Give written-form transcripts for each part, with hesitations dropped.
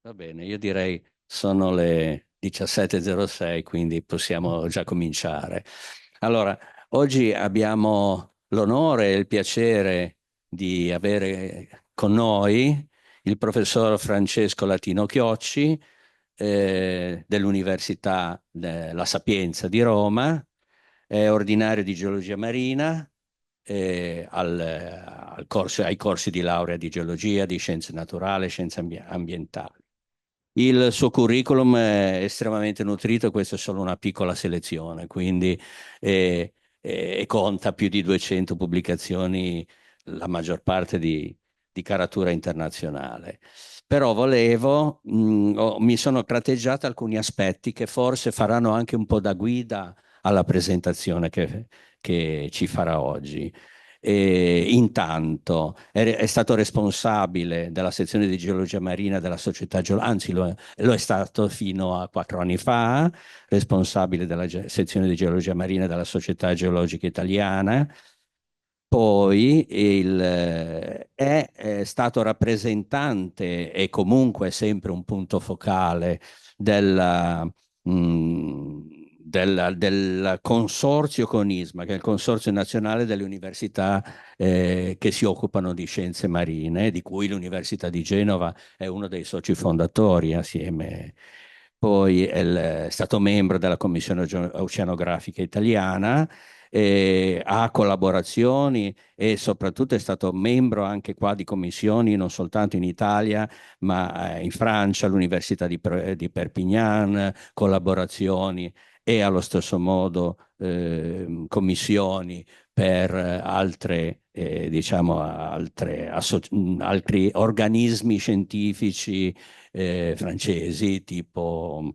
Va bene, io direi sono le 17:06, quindi possiamo già cominciare. Allora, oggi abbiamo l'onore e il piacere di avere con noi il professor Francesco Latino Chiocci, dell'Università La Sapienza di Roma, è ordinario di geologia marina, ai corsi di laurea di geologia, di scienze naturali, scienze ambientali. Il suo curriculum è estremamente nutrito, questa è solo una piccola selezione, quindi e conta più di 200 pubblicazioni, la maggior parte di caratura internazionale. Però mi sono tratteggiato alcuni aspetti che forse faranno anche un po' da guida alla presentazione che ci farà oggi. E intanto è stato responsabile della sezione di geologia marina della società geologica, anzi lo è stato fino a 4 anni fa, responsabile della sezione di geologia marina della Società Geologica Italiana. Poi è stato rappresentante e comunque sempre un punto focale della, del consorzio CONISMA, che è il Consorzio Nazionale delle Università che si occupano di scienze marine, di cui l'Università di Genova è uno dei soci fondatori assieme. Poi è stato membro della Commissione Oceanografica Italiana, ha collaborazioni e soprattutto è stato membro anche qua di commissioni non soltanto in Italia, ma in Francia, all'Università di Perpignan, collaborazioni e allo stesso modo commissioni per altri organismi scientifici francesi, tipo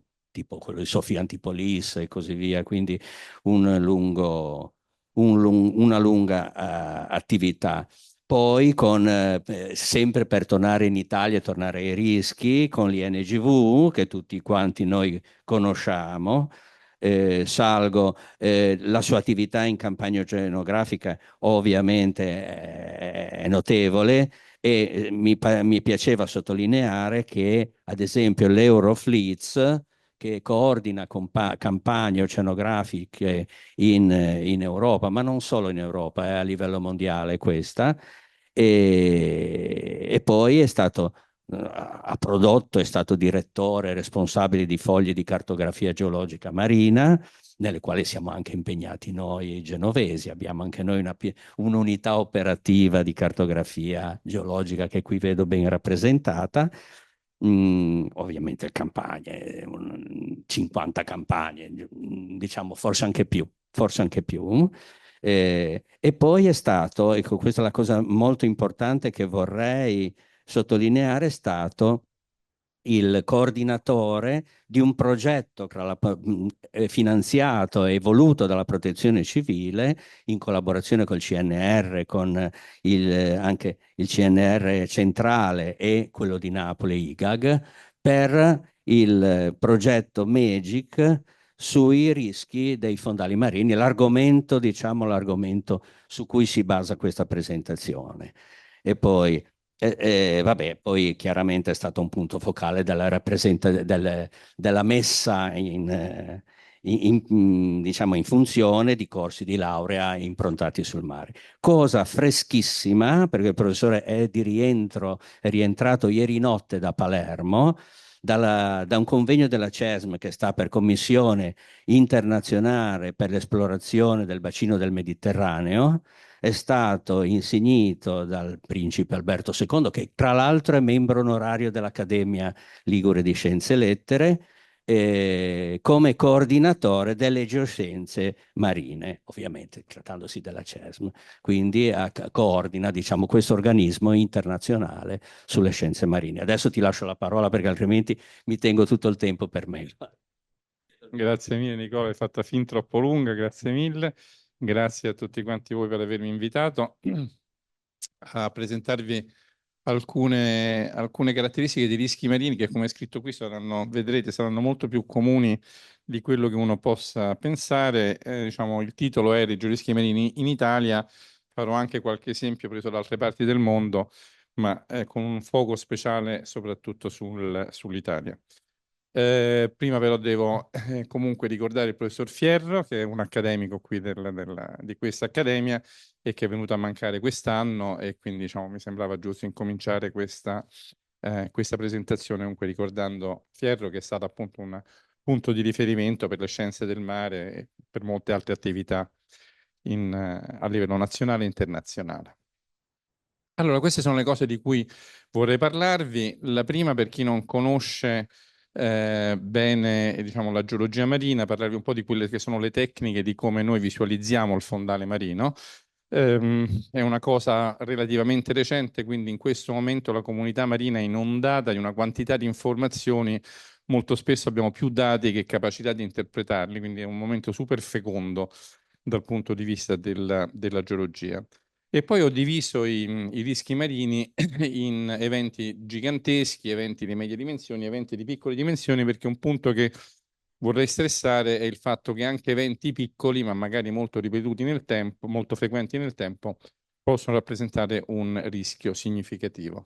quello di Sofia Antipolis e così via. Quindi un lungo, una lunga attività. Poi, sempre per tornare in Italia e tornare ai rischi, con l'INGV, che tutti quanti noi conosciamo, la sua attività in campagna oceanografica ovviamente è notevole e mi piaceva sottolineare che, ad esempio, l'Eurofleets, che coordina campagne oceanografiche in Europa, ma non solo in Europa, è a livello mondiale questa, e poi ha prodotto, è stato direttore responsabile di fogli di cartografia geologica marina, nelle quali siamo anche impegnati noi genovesi. Abbiamo anche noi un'unità operativa di cartografia geologica che qui vedo ben rappresentata. Ovviamente campagne, 50 campagne, diciamo forse anche più, forse anche più. E poi è stato, ecco, questa è la cosa molto importante che vorrei sottolineare, è stato il coordinatore di un progetto finanziato e voluto dalla Protezione Civile in collaborazione col CNR, con anche il CNR centrale e quello di Napoli, IGAG, per il progetto MAGIC sui rischi dei fondali marini, l'argomento, diciamo, l'argomento su cui si basa questa presentazione. E poi vabbè, poi chiaramente è stato un punto focale della messa diciamo, in funzione di corsi di laurea improntati sul mare. Cosa freschissima, perché il professore è rientrato ieri notte da Palermo, da un convegno della CESM che sta per Commissione internazionale per l'esplorazione del bacino del Mediterraneo. È stato insignito dal principe Alberto II, che tra l'altro è membro onorario dell'Accademia Ligure di Scienze e Lettere, come coordinatore delle geoscienze marine, ovviamente trattandosi della CESM. Quindi coordina, diciamo, questo organismo internazionale sulle scienze marine. Adesso ti lascio la parola perché altrimenti mi tengo tutto il tempo per me. Grazie mille Nicola, è fatta fin troppo lunga, grazie mille. Grazie a tutti quanti voi per avermi invitato a presentarvi alcune caratteristiche dei rischi marini che, come è scritto qui, vedrete, saranno molto più comuni di quello che uno possa pensare. Diciamo, il titolo è Rischi marini in Italia. Farò anche qualche esempio preso da altre parti del mondo ma con un fuoco speciale soprattutto sull'Italia. Prima però devo comunque ricordare il professor Fierro, che è un accademico qui di questa accademia e che è venuto a mancare quest'anno, e quindi diciamo, mi sembrava giusto incominciare questa presentazione comunque ricordando Fierro, che è stato appunto un punto di riferimento per le scienze del mare e per molte altre attività a livello nazionale e internazionale. Allora, queste sono le cose di cui vorrei parlarvi. La prima, per chi non conosce bene, diciamo, la geologia marina, parlarvi un po' di quelle che sono le tecniche di come noi visualizziamo il fondale marino. È una cosa relativamente recente, quindi in questo momento la comunità marina è inondata di una quantità di informazioni, molto spesso abbiamo più dati che capacità di interpretarli, quindi è un momento super fecondo dal punto di vista della geologia. E poi ho diviso i rischi marini in eventi giganteschi, eventi di medie dimensioni, eventi di piccole dimensioni, perché un punto che vorrei stressare è il fatto che anche eventi piccoli, ma magari molto ripetuti nel tempo, molto frequenti nel tempo, possono rappresentare un rischio significativo.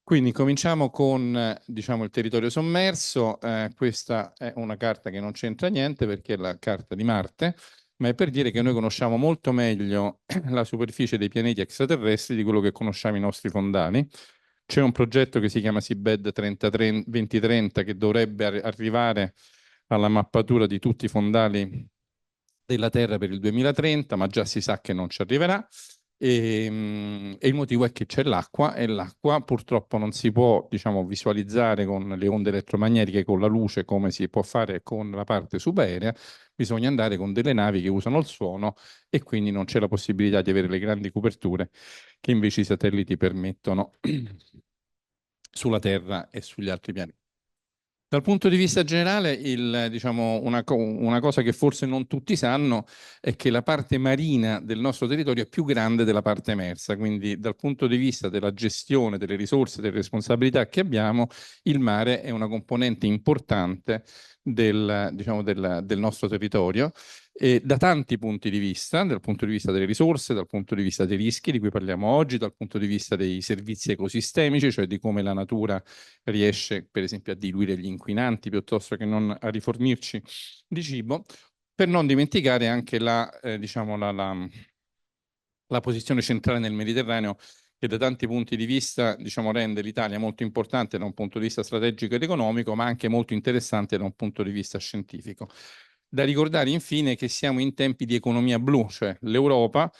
Quindi cominciamo con, diciamo, il territorio sommerso. Questa è una carta che non c'entra niente perché è la carta di Marte, ma è per dire che noi conosciamo molto meglio la superficie dei pianeti extraterrestri di quello che conosciamo i nostri fondali. C'è un progetto che si chiama Seabed 2030 che dovrebbe arrivare alla mappatura di tutti i fondali della Terra per il 2030, ma già si sa che non ci arriverà. E il motivo è che c'è l'acqua e l'acqua purtroppo non si può, diciamo, visualizzare con le onde elettromagnetiche, con la luce, come si può fare con la parte subaerea. Bisogna andare con delle navi che usano il suono e quindi non c'è la possibilità di avere le grandi coperture che invece i satelliti permettono sulla Terra e sugli altri pianeti. Dal punto di vista generale, diciamo, una cosa che forse non tutti sanno è che la parte marina del nostro territorio è più grande della parte emersa, quindi dal punto di vista della gestione delle risorse, delle responsabilità che abbiamo, il mare è una componente importante diciamo, del nostro territorio e da tanti punti di vista, dal punto di vista delle risorse, dal punto di vista dei rischi di cui parliamo oggi, dal punto di vista dei servizi ecosistemici, cioè di come la natura riesce per esempio a diluire gli inquinanti piuttosto che non a rifornirci di cibo, per non dimenticare anche diciamo, la posizione centrale nel Mediterraneo che da tanti punti di vista, diciamo, rende l'Italia molto importante da un punto di vista strategico ed economico, ma anche molto interessante da un punto di vista scientifico. Da ricordare infine che siamo in tempi di economia blu, cioè l'Europa,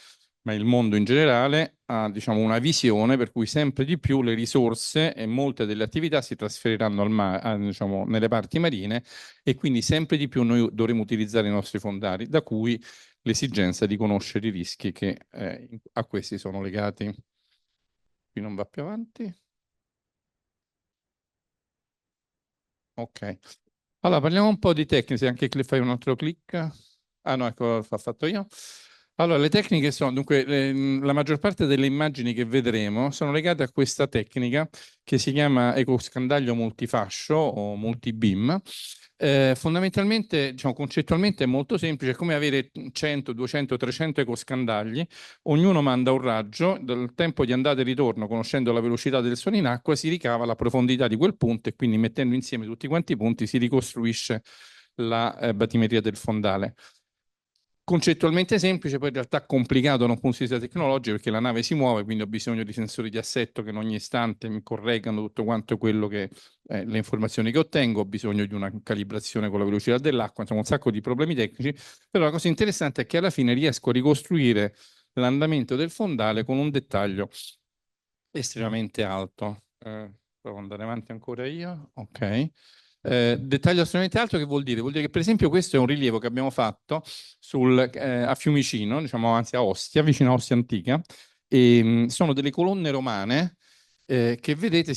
ma il mondo in generale, ha, diciamo, una visione per cui sempre di più le risorse e molte delle attività si trasferiranno diciamo, nelle parti marine e quindi sempre di più noi dovremo utilizzare i nostri fondali, da cui l'esigenza di conoscere i rischi che a questi sono legati. Qui non va più avanti. Ok. Allora, parliamo un po' di tecniche, anche che fai un altro clic. Ah no, ecco, l'ho fatto io. Allora, le tecniche sono, dunque, la maggior parte delle immagini che vedremo sono legate a questa tecnica che si chiama ecoscandaglio multifascio o multibeam. Fondamentalmente, diciamo, concettualmente è molto semplice, è come avere 100, 200, 300 ecoscandagli, ognuno manda un raggio, dal tempo di andata e ritorno, conoscendo la velocità del suono in acqua, si ricava la profondità di quel punto e quindi mettendo insieme tutti quanti i punti si ricostruisce la batimetria del fondale. Concettualmente semplice, poi in realtà complicato da un punto di vista tecnologico perché la nave si muove, quindi ho bisogno di sensori di assetto che in ogni istante mi correggano tutto quanto quello che le informazioni che ottengo, ho bisogno di una calibrazione con la velocità dell'acqua, insomma un sacco di problemi tecnici, però la cosa interessante è che alla fine riesco a ricostruire l'andamento del fondale con un dettaglio estremamente alto. Provo ad andare avanti ancora io, ok. Dettaglio estremamente alto che vuol dire? Vuol dire che per esempio questo è un rilievo che abbiamo fatto a Fiumicino, diciamo anzi a Ostia, vicino a Ostia Antica, e sono delle colonne romane che vedete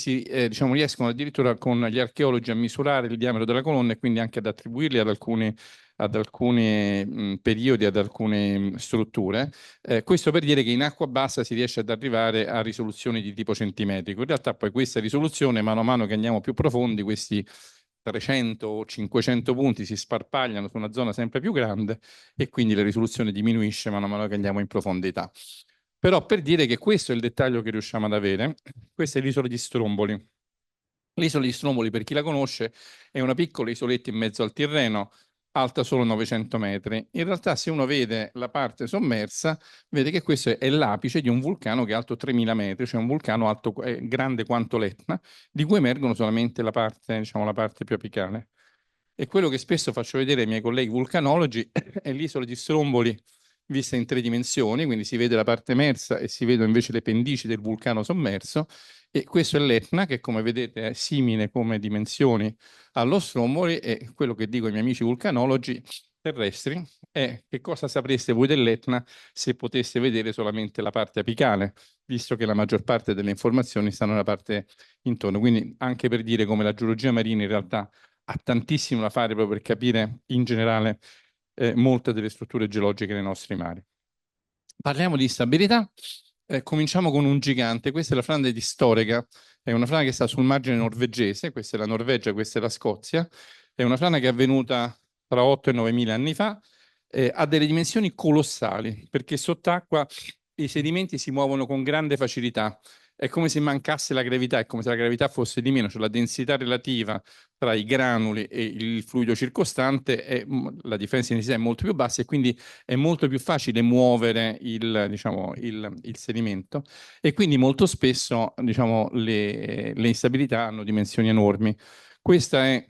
diciamo, riescono addirittura con gli archeologi a misurare il diametro della colonna e quindi anche ad attribuirli ad alcuni periodi, ad alcune strutture. Questo per dire che in acqua bassa si riesce ad arrivare a risoluzioni di tipo centimetrico. In realtà poi questa risoluzione, mano a mano che andiamo più profondi, questi 300 o 500 punti si sparpagliano su una zona sempre più grande e quindi la risoluzione diminuisce mano a mano che andiamo in profondità. Però per dire che questo è il dettaglio che riusciamo ad avere, questa è l'isola di Stromboli. L'isola di Stromboli, per chi la conosce, è una piccola isoletta in mezzo al Tirreno, alta solo 900 metri. In realtà, se uno vede la parte sommersa, vede che questo è l'apice di un vulcano che è alto 3000 metri, cioè un vulcano alto, grande quanto l'Etna, di cui emergono solamente la parte, diciamo, la parte più apicale. E quello che spesso faccio vedere ai miei colleghi vulcanologi è l'isola di Stromboli vista in 3 dimensioni, quindi si vede la parte emersa e si vedono invece le pendici del vulcano sommerso. E questo è l'Etna, che come vedete è simile come dimensioni allo Stromboli, e quello che dico ai miei amici vulcanologi terrestri è: che cosa sapreste voi dell'Etna se poteste vedere solamente la parte apicale, visto che la maggior parte delle informazioni stanno nella parte intorno. Quindi anche per dire come la geologia marina in realtà ha tantissimo da fare proprio per capire in generale molte delle strutture geologiche nei nostri mari. Parliamo di instabilità. Cominciamo con un gigante. Questa è la frana di Storegga, è una frana che sta sul margine norvegese, questa è la Norvegia, questa è la Scozia. È una frana che è avvenuta tra 8 e 9 mila anni fa, ha delle dimensioni colossali, perché sott'acqua i sedimenti si muovono con grande facilità. È come se mancasse la gravità, è come se la gravità fosse di meno, cioè la densità relativa tra i granuli e il fluido circostante, la differenza di densità è molto più bassa, e quindi è molto più facile muovere diciamo, il sedimento, e quindi molto spesso, diciamo, le instabilità hanno dimensioni enormi. Questa è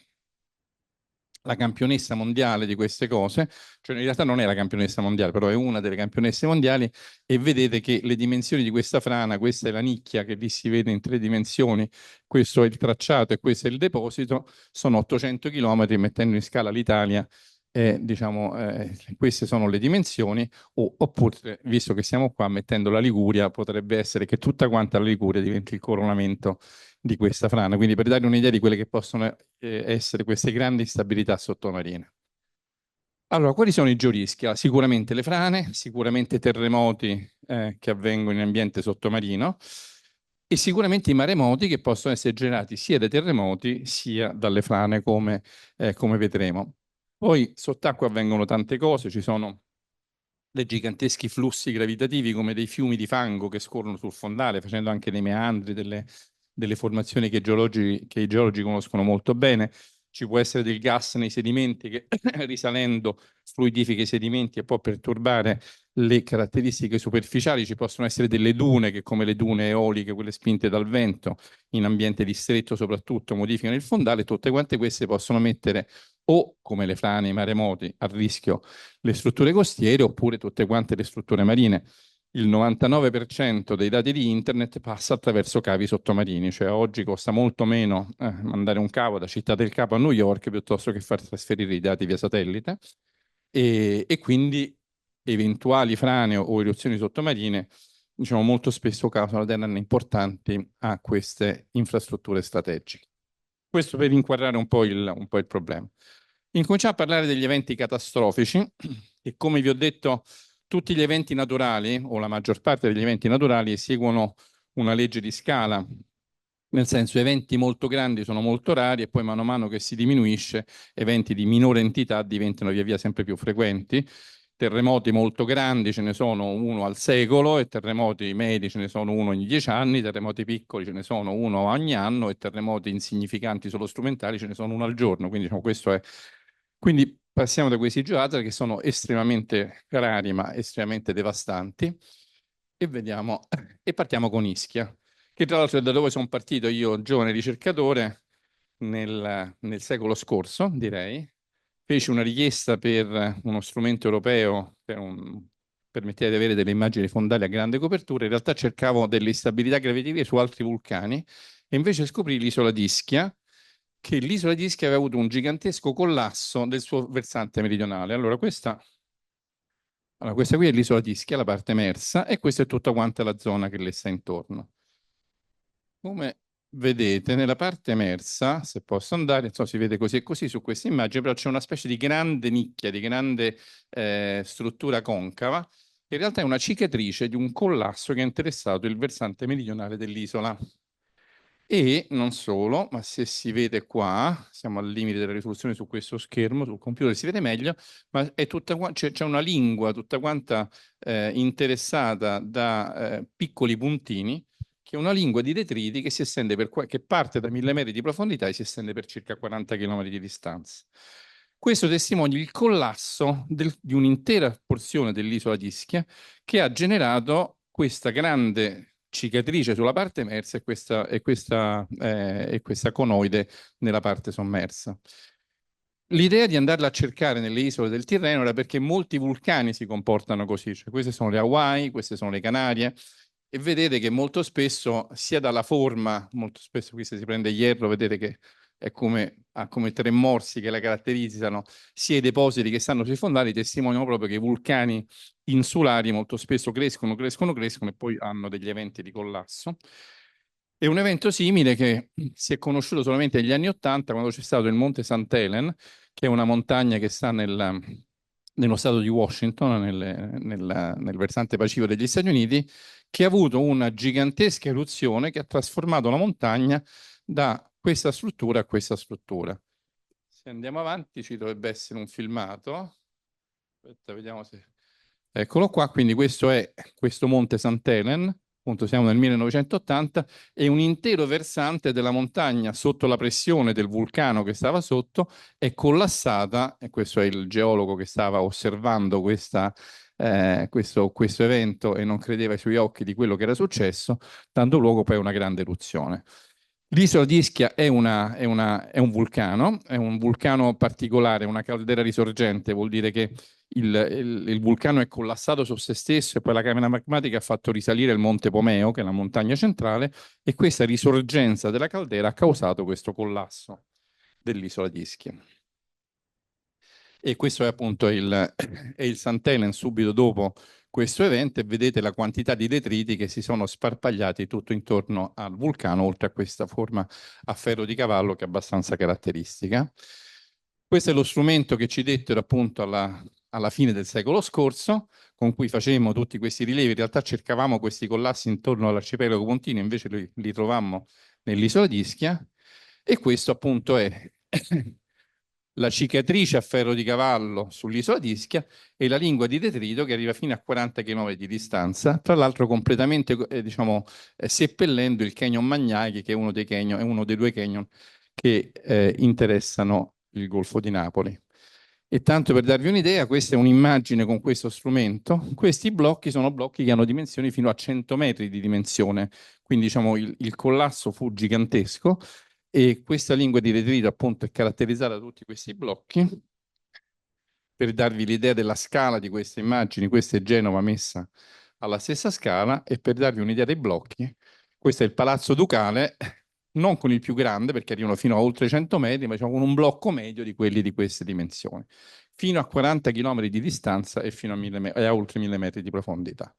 la campionessa mondiale di queste cose, cioè in realtà non è la campionessa mondiale, però è una delle campionesse mondiali, e vedete che le dimensioni di questa frana, questa è la nicchia che lì si vede in 3 dimensioni, questo è il tracciato e questo è il deposito, sono 800 km, mettendo in scala l'Italia, diciamo, queste sono le dimensioni, oppure, visto che siamo qua, mettendo la Liguria, potrebbe essere che tutta quanta la Liguria diventi il coronamento di questa frana, quindi per dare un'idea di quelle che possono essere queste grandi instabilità sottomarine. Allora, quali sono i georischi? Allora, sicuramente le frane, sicuramente terremoti che avvengono in ambiente sottomarino, e sicuramente i maremoti che possono essere generati sia dai terremoti sia dalle frane, come vedremo. Poi sott'acqua avvengono tante cose, ci sono dei giganteschi flussi gravitativi come dei fiumi di fango che scorrono sul fondale, facendo anche dei meandri, delle formazioni che i geologi conoscono molto bene. Ci può essere del gas nei sedimenti che risalendo fluidifica i sedimenti e può perturbare le caratteristiche superficiali. Ci possono essere delle dune che, come le dune eoliche, quelle spinte dal vento, in ambiente ristretto soprattutto, modificano il fondale. Tutte quante queste possono mettere, o come le frane, i maremoti, a rischio le strutture costiere, oppure tutte quante le strutture marine. Il 99% dei dati di internet passa attraverso cavi sottomarini, cioè oggi costa molto meno mandare un cavo da Città del Capo a New York piuttosto che far trasferire i dati via satellite, e quindi eventuali frane o eruzioni sottomarine, diciamo, molto spesso causano danni importanti a queste infrastrutture strategiche. Questo per inquadrare un po' il problema. Incominciamo a parlare degli eventi catastrofici, e come vi ho detto, tutti gli eventi naturali, o la maggior parte degli eventi naturali, seguono una legge di scala, nel senso eventi molto grandi sono molto rari, e poi mano a mano che si diminuisce, eventi di minore entità diventano via via sempre più frequenti. Terremoti molto grandi ce ne sono uno al secolo, e terremoti medi ce ne sono uno ogni 10 anni, terremoti piccoli ce ne sono uno ogni anno, e terremoti insignificanti, solo strumentali, ce ne sono uno al giorno. Quindi, diciamo, questo è. Quindi passiamo da questi geohatri che sono estremamente rari ma estremamente devastanti, e vediamo, e partiamo con Ischia, che tra l'altro è da dove sono partito io, giovane ricercatore, nel secolo scorso, direi. Feci una richiesta per uno strumento europeo permetteva di avere delle immagini fondali a grande copertura. In realtà cercavo delle instabilità gravitative su altri vulcani, e invece scoprì l'isola di Ischia, che l'isola di Ischia aveva avuto un gigantesco collasso del suo versante meridionale. Questa qui è l'isola di Ischia, la parte emersa, e questa è tutta quanta la zona che le sta intorno. Come vedete, nella parte emersa, se posso andare, insomma, si vede così e così su questa immagine, però c'è una specie di grande nicchia, di grande struttura concava, che in realtà è una cicatrice di un collasso che ha interessato il versante meridionale dell'isola. E non solo, ma se si vede qua, siamo al limite della risoluzione su questo schermo, sul computer si vede meglio, ma è tutta c'è una lingua tutta quanta interessata da piccoli puntini, che è una lingua di detriti che si estende che parte da 1000 metri di profondità e si estende per circa 40 km di distanza. Questo testimonia il collasso di un'intera porzione dell'isola di Ischia che ha generato questa grande cicatrice sulla parte emersa e questa conoide nella parte sommersa. L'idea di andarla a cercare nelle isole del Tirreno era perché molti vulcani si comportano così, cioè queste sono le Hawaii, queste sono le Canarie, e vedete che molto spesso, sia dalla forma, molto spesso qui se si prende hierro, vedete che ha come tre morsi che la caratterizzano, sia i depositi che stanno sui fondali testimoniano proprio che i vulcani insulari molto spesso crescono e poi hanno degli eventi di collasso. E un evento simile che si è conosciuto solamente negli anni '80, quando c'è stato il Monte St. Helen, che è una montagna che sta nello stato di Washington, nel versante pacifico degli Stati Uniti, che ha avuto una gigantesca eruzione che ha trasformato la montagna da questa struttura a questa struttura. Se andiamo avanti ci dovrebbe essere un filmato. Aspetta, vediamo se... Eccolo qua, quindi questo è questo Monte St. Helen, appunto siamo nel 1980, e un intero versante della montagna sotto la pressione del vulcano che stava sotto è collassata, e questo è il geologo che stava osservando questo evento e non credeva ai suoi occhi di quello che era successo, dando luogo poi a una grande eruzione. L'isola di Ischia è è un vulcano particolare, una caldera risorgente, vuol dire che il vulcano è collassato su se stesso e poi la camera magmatica ha fatto risalire il Monte Pomeo, che è la montagna centrale, e questa risorgenza della caldera ha causato questo collasso dell'isola di Ischia. E questo è appunto è il St. Helen subito dopo questo evento e vedete la quantità di detriti che si sono sparpagliati tutto intorno al vulcano, oltre a questa forma a ferro di cavallo che è abbastanza caratteristica. Questo è lo strumento che ci dettero appunto alla fine del secolo scorso, con cui facemmo tutti questi rilievi. In realtà cercavamo questi collassi intorno all'arcipelago pontino, invece li trovammo nell'isola di Ischia. E questo appunto è la cicatrice a ferro di cavallo sull'isola di Ischia e la lingua di detrito che arriva fino a 40 km di distanza, tra l'altro completamente seppellendo il Canyon Magnaghi, che è uno è uno dei due canyon che interessano il Golfo di Napoli. E tanto per darvi un'idea, questa è un'immagine con questo strumento. Questi blocchi sono blocchi che hanno dimensioni fino a 100 metri di dimensione, quindi diciamo il collasso fu gigantesco e questa lingua di detrito appunto è caratterizzata da tutti questi blocchi. Per darvi l'idea della scala di queste immagini, questa è Genova messa alla stessa scala, e per darvi un'idea dei blocchi, questo è il Palazzo Ducale, non con il più grande perché arrivano fino a oltre 100 metri, ma diciamo con un blocco medio di quelli di queste dimensioni, fino a 40 km di distanza e fino a oltre 1000 metri di profondità.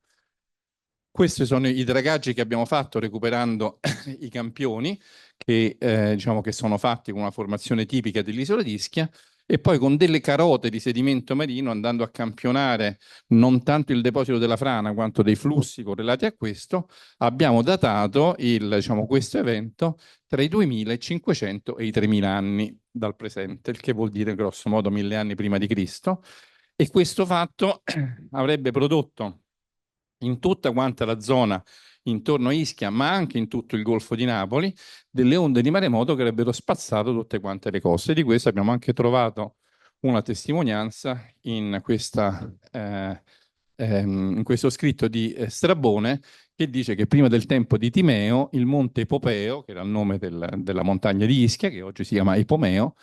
Questi sono i dragaggi che abbiamo fatto recuperando i campioni diciamo che sono fatti con una formazione tipica dell'isola di Ischia e poi con delle carote di sedimento marino andando a campionare non tanto il deposito della frana quanto dei flussi correlati a questo, abbiamo datato diciamo, questo evento tra i 2500 e i 3000 anni dal presente, il che vuol dire grosso modo 1000 anni prima di Cristo, e questo fatto avrebbe prodotto in tutta quanta la zona intorno a Ischia, ma anche in tutto il Golfo di Napoli, delle onde di maremoto che avrebbero spazzato tutte quante le coste. Di questo abbiamo anche trovato una testimonianza in questo scritto di Strabone, che dice che prima del tempo di Timeo, il monte Ipopeo, che era il nome della montagna di Ischia, che oggi si chiama Ipomeo,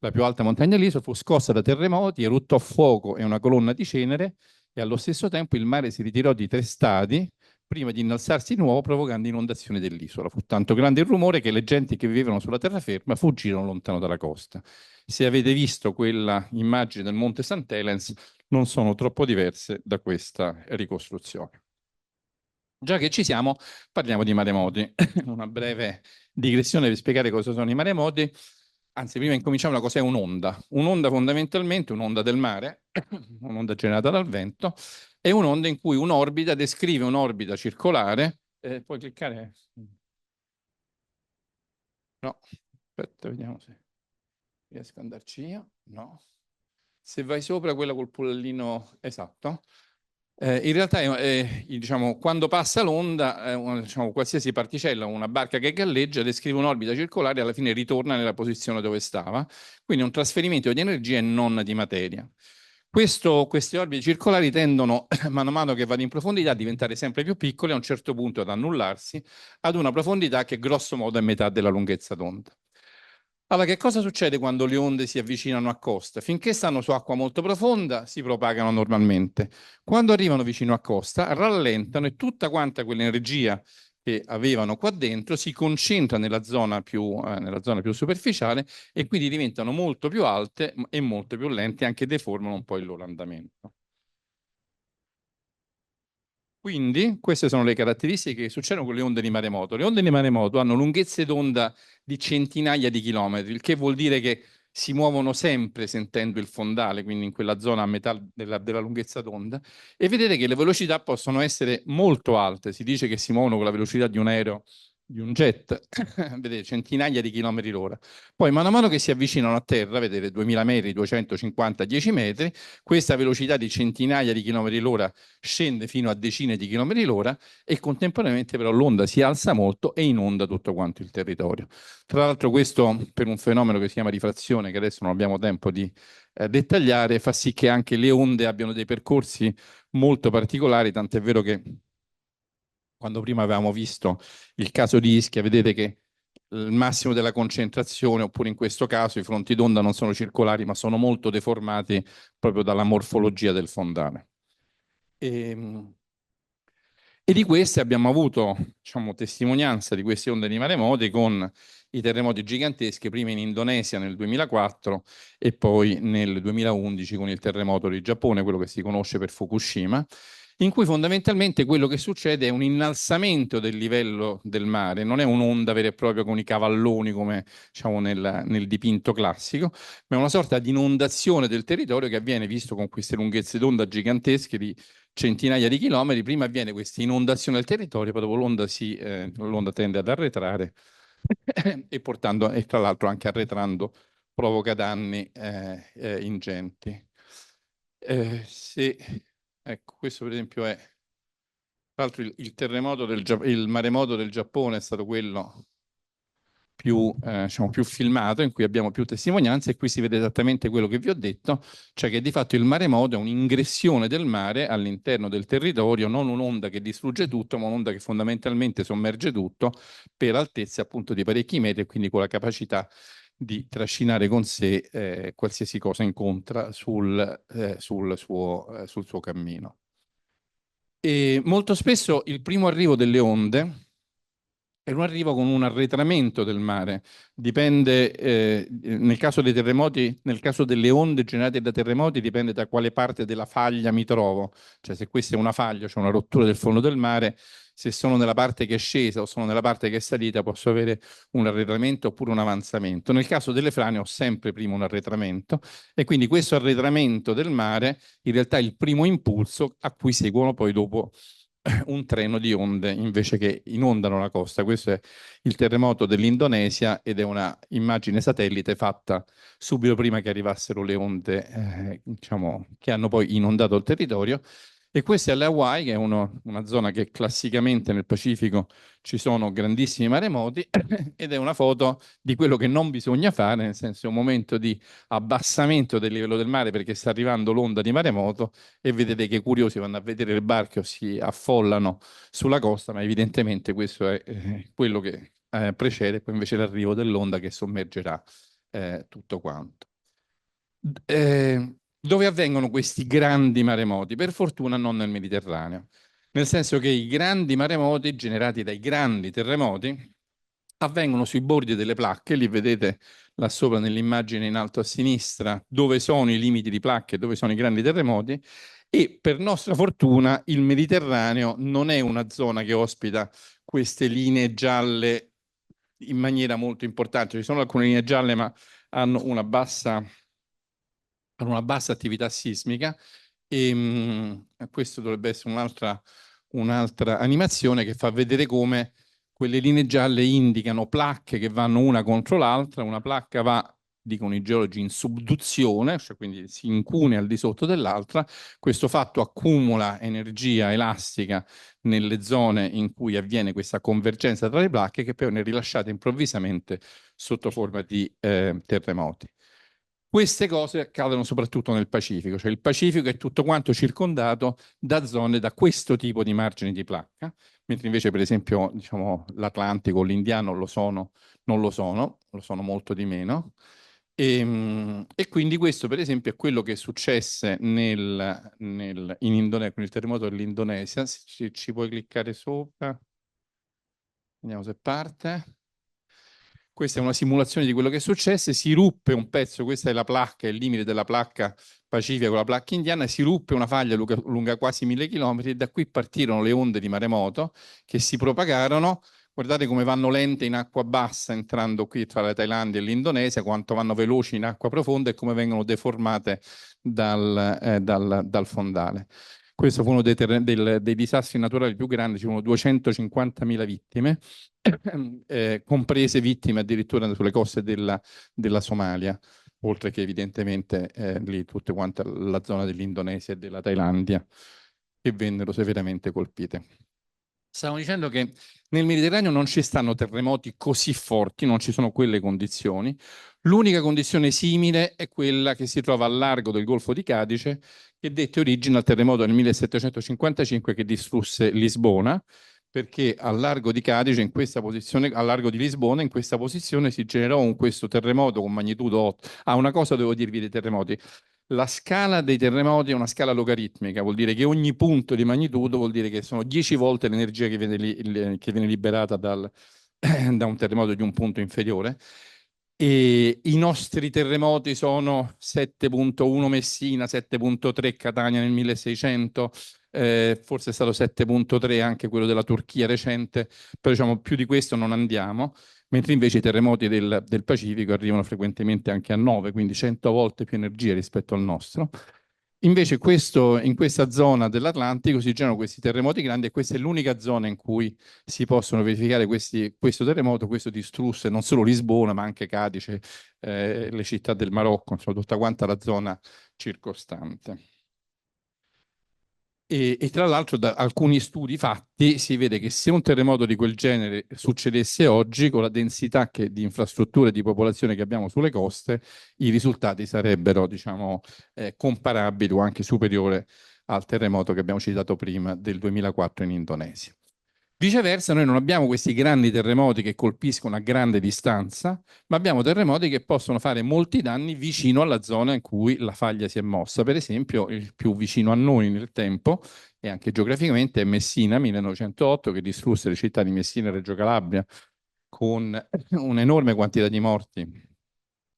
la più alta montagna dell'isola, fu scossa da terremoti, eruttò fuoco e una colonna di cenere, e allo stesso tempo il mare si ritirò di 3 stadi prima di innalzarsi di nuovo provocando inondazioni dell'isola. Fu tanto grande il rumore che le genti che vivevano sulla terraferma fuggirono lontano dalla costa. Se avete visto quella immagine del Monte St. Helens, non sono troppo diverse da questa ricostruzione. Già che ci siamo, parliamo di maremoti. Una breve digressione per spiegare cosa sono i maremoti. Anzi, prima incominciamo da cos'è un'onda. Un'onda fondamentalmente, un'onda del mare, un'onda generata dal vento, è un'onda in cui un'orbita descrive un'orbita circolare. Puoi cliccare? No, aspetta, vediamo se riesco ad andarci io. No. Se vai sopra quella col pallino esatto, in realtà diciamo, quando passa l'onda, diciamo, qualsiasi particella, una barca che galleggia, descrive un'orbita circolare e alla fine ritorna nella posizione dove stava. Quindi un trasferimento di energia e non di materia. Queste orbite circolari tendono, mano a mano che vanno in profondità, a diventare sempre più piccole e a un certo punto ad annullarsi ad una profondità che grosso modo è metà della lunghezza d'onda. Allora, che cosa succede quando le onde si avvicinano a costa? Finché stanno su acqua molto profonda, si propagano normalmente. Quando arrivano vicino a costa, rallentano e tutta quanta quell'energia che avevano qua dentro si concentra nella zona più superficiale e quindi diventano molto più alte e molto più lente, anche deformano un po' il loro andamento. Quindi queste sono le caratteristiche che succedono con le onde di maremoto. Le onde di maremoto hanno lunghezze d'onda di centinaia di chilometri, il che vuol dire che si muovono sempre sentendo il fondale, quindi in quella zona a metà della lunghezza d'onda, e vedete che le velocità possono essere molto alte. Si dice che si muovono con la velocità di un aereo, di un jet, vedete, centinaia di chilometri l'ora. Poi, mano a mano che si avvicinano a terra, vedete, 2000 metri, 250, 10 metri, questa velocità di centinaia di chilometri l'ora scende fino a decine di chilometri l'ora e contemporaneamente però l'onda si alza molto e inonda tutto quanto il territorio. Tra l'altro questo per un fenomeno che si chiama rifrazione, che adesso non abbiamo tempo di dettagliare, fa sì che anche le onde abbiano dei percorsi molto particolari, tant'è vero che quando prima avevamo visto il caso di Ischia, vedete che il massimo della concentrazione, oppure in questo caso i fronti d'onda non sono circolari, ma sono molto deformati proprio dalla morfologia del fondale. E di queste abbiamo avuto, diciamo, testimonianza di queste onde di maremoto con i terremoti giganteschi, prima in Indonesia nel 2004 e poi nel 2011 con il terremoto di Giappone, quello che si conosce per Fukushima, in cui fondamentalmente quello che succede è un innalzamento del livello del mare, non è un'onda vera e propria con i cavalloni come diciamo nel dipinto classico, ma è una sorta di inondazione del territorio che avviene, visto con queste lunghezze d'onda gigantesche di centinaia di chilometri, prima avviene questa inondazione del territorio, poi dopo l'onda tende ad arretrare e portando, e tra l'altro anche arretrando, provoca danni ingenti. Se, ecco, questo per esempio è, tra l'altro il maremoto del Giappone è stato quello diciamo, più filmato, in cui abbiamo più testimonianze, e qui si vede esattamente quello che vi ho detto, cioè che di fatto il maremoto è un'ingressione del mare all'interno del territorio, non un'onda che distrugge tutto, ma un'onda che fondamentalmente sommerge tutto per altezze appunto di parecchi metri e quindi con la capacità di trascinare con sé qualsiasi cosa incontra sul suo cammino. E molto spesso il primo arrivo delle onde è un arrivo con un arretramento del mare. Dipende, nel caso dei terremoti, nel caso delle onde generate da terremoti, dipende da quale parte della faglia mi trovo. Cioè, se questa è una faglia, c'è una rottura del fondo del mare, se sono nella parte che è scesa o sono nella parte che è salita, posso avere un arretramento oppure un avanzamento. Nel caso delle frane ho sempre prima un arretramento e quindi questo arretramento del mare in realtà è il primo impulso a cui seguono poi dopo un treno di onde invece che inondano la costa. Questo è il terremoto dell'Indonesia ed è una immagine satellite fatta subito prima che arrivassero le onde, diciamo, che hanno poi inondato il territorio. E questa è le Hawaii, che è una zona che classicamente nel Pacifico ci sono grandissimi maremoti, ed è una foto di quello che non bisogna fare, nel senso è un momento di abbassamento del livello del mare perché sta arrivando l'onda di maremoto e vedete che i curiosi vanno a vedere le barche o si affollano sulla costa, ma evidentemente questo è quello che precede poi invece l'arrivo dell'onda che sommergerà tutto quanto. Dove avvengono questi grandi maremoti? Per fortuna non nel Mediterraneo, nel senso che i grandi maremoti generati dai grandi terremoti avvengono sui bordi delle placche, li vedete là sopra nell'immagine in alto a sinistra, dove sono i limiti di placche, dove sono i grandi terremoti, e per nostra fortuna il Mediterraneo non è una zona che ospita queste linee gialle in maniera molto importante. Ci sono alcune linee gialle, ma hanno una bassa attività sismica e questo dovrebbe essere un'altra animazione che fa vedere come Quelle linee gialle indicano placche che vanno una contro l'altra, una placca va, dicono i geologi, in subduzione, cioè quindi si incunea al di sotto dell'altra. Questo fatto accumula energia elastica nelle zone in cui avviene questa convergenza tra le placche, che poi viene rilasciata improvvisamente sotto forma di terremoti. Queste cose accadono soprattutto nel Pacifico, cioè il Pacifico è tutto quanto circondato da zone, da questo tipo di margini di placca, mentre invece per esempio diciamo, l'Atlantico o l'Indiano non lo sono molto di meno. E quindi questo per esempio è quello che successe in Indonesia, con il terremoto dell'Indonesia. Se ci puoi cliccare sopra, vediamo se parte. Questa è una simulazione di quello che è successo, si ruppe un pezzo, questa è la placca, il limite della placca pacifica con la placca indiana, si ruppe una faglia lunga quasi 1000 chilometri e da qui partirono le onde di maremoto che si propagarono. Guardate come vanno lente in acqua bassa entrando qui tra la Thailandia e l'Indonesia, quanto vanno veloci in acqua profonda e come vengono deformate dal fondale. Questo fu uno dei disastri naturali più grandi, ci furono 250.000 vittime, comprese vittime addirittura sulle coste della Somalia, oltre che evidentemente lì tutta quanta la zona dell'Indonesia e della Thailandia, che vennero severamente colpite. Stavo dicendo che nel Mediterraneo non ci stanno terremoti così forti, non ci sono quelle condizioni. L'unica condizione simile è quella che si trova al largo del Golfo di Cadice, che dette origine al terremoto del 1755 che distrusse Lisbona, perché al largo di Cadice, in questa posizione, al largo di Lisbona, in questa posizione si generò questo terremoto con magnitudo 8. Ah, una cosa devo dirvi dei terremoti. La scala dei terremoti è una scala logaritmica, vuol dire che ogni punto di magnitudo vuol dire che sono 10 volte l'energia che viene liberata da un terremoto di un punto inferiore. E i nostri terremoti sono 7.1 Messina, 7.3 Catania nel 1600, forse è stato 7.3 anche quello della Turchia recente, però diciamo più di questo non andiamo, mentre invece i terremoti del Pacifico arrivano frequentemente anche a 9, quindi 100 volte più energia rispetto al nostro. Invece in questa zona dell'Atlantico si generano questi terremoti grandi e questa è l'unica zona in cui si possono verificare questo terremoto. Questo distrusse non solo Lisbona, ma anche Cadice, le città del Marocco, insomma tutta quanta la zona circostante. E tra l'altro da alcuni studi fatti si vede che se un terremoto di quel genere succedesse oggi, con la densità di infrastrutture e di popolazione che abbiamo sulle coste, i risultati sarebbero, diciamo, comparabili o anche superiori al terremoto che abbiamo citato prima del 2004 in Indonesia. Viceversa, noi non abbiamo questi grandi terremoti che colpiscono a grande distanza, ma abbiamo terremoti che possono fare molti danni vicino alla zona in cui la faglia si è mossa. Per esempio, il più vicino a noi nel tempo e anche geograficamente è Messina 1908, che distrusse le città di Messina e Reggio Calabria con un'enorme quantità di morti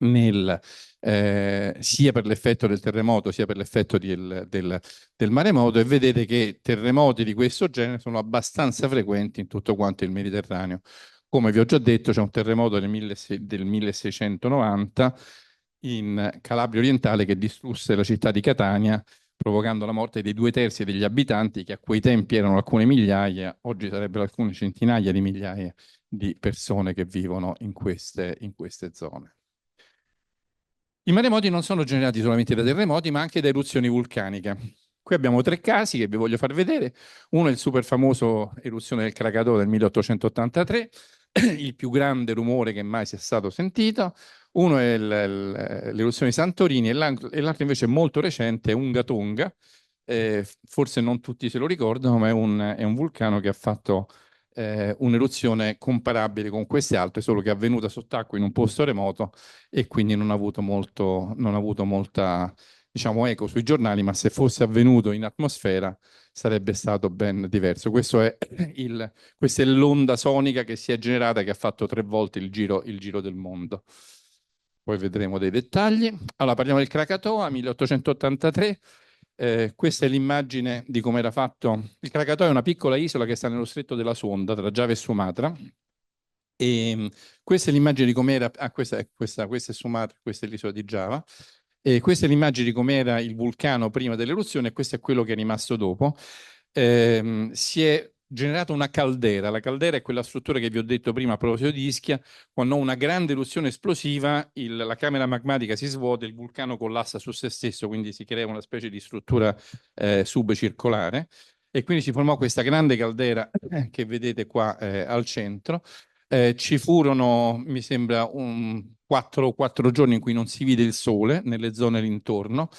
sia per l'effetto del terremoto sia per l'effetto del maremoto, e vedete che terremoti di questo genere sono abbastanza frequenti in tutto quanto il Mediterraneo. Come vi ho già detto, c'è un terremoto del 1690 in Calabria orientale che distrusse la città di Catania, provocando la morte dei 2/3 degli abitanti, che a quei tempi erano alcune migliaia, oggi sarebbero alcune centinaia di migliaia di persone che vivono in queste zone. I maremoti non sono generati solamente da terremoti, ma anche da eruzioni vulcaniche. Qui abbiamo 3 casi che vi voglio far vedere. Uno è il super famoso eruzione del Krakatoa del 1883, il più grande rumore che mai sia stato sentito. Uno è l'eruzione di Santorini e l'altro invece è molto recente, è Unga Tonga. Forse non tutti se lo ricordano, ma è un vulcano che ha fatto un'eruzione comparabile con queste altre, solo che è avvenuta sott'acqua in un posto remoto e quindi non ha avuto molta, diciamo, eco sui giornali, ma se fosse avvenuto in atmosfera sarebbe stato ben diverso. Questa è l'onda sonica che si è generata, che ha fatto 3 volte il giro del mondo. Poi vedremo dei dettagli. Allora, parliamo del Krakatoa, 1883. Questa è l'immagine di come era fatto. Il Krakatoa è una piccola isola che sta nello stretto della Sonda, tra Giava e Sumatra. E questa è l'immagine di com'era. Questa è Sumatra, questa è l'isola di Giava. E questa è l'immagine di com'era il vulcano prima dell'eruzione e questo è quello che è rimasto dopo. Si è generato una caldera. La caldera è quella struttura che vi ho detto prima a proposito di Ischia. Quando ho una grande eruzione esplosiva, la camera magmatica si svuota, il vulcano collassa su se stesso, quindi si crea una specie di struttura subcircolare. E quindi si formò questa grande caldera che vedete qua al centro. Ci furono, mi sembra, quattro giorni in cui non si vide il sole nelle zone l'intorno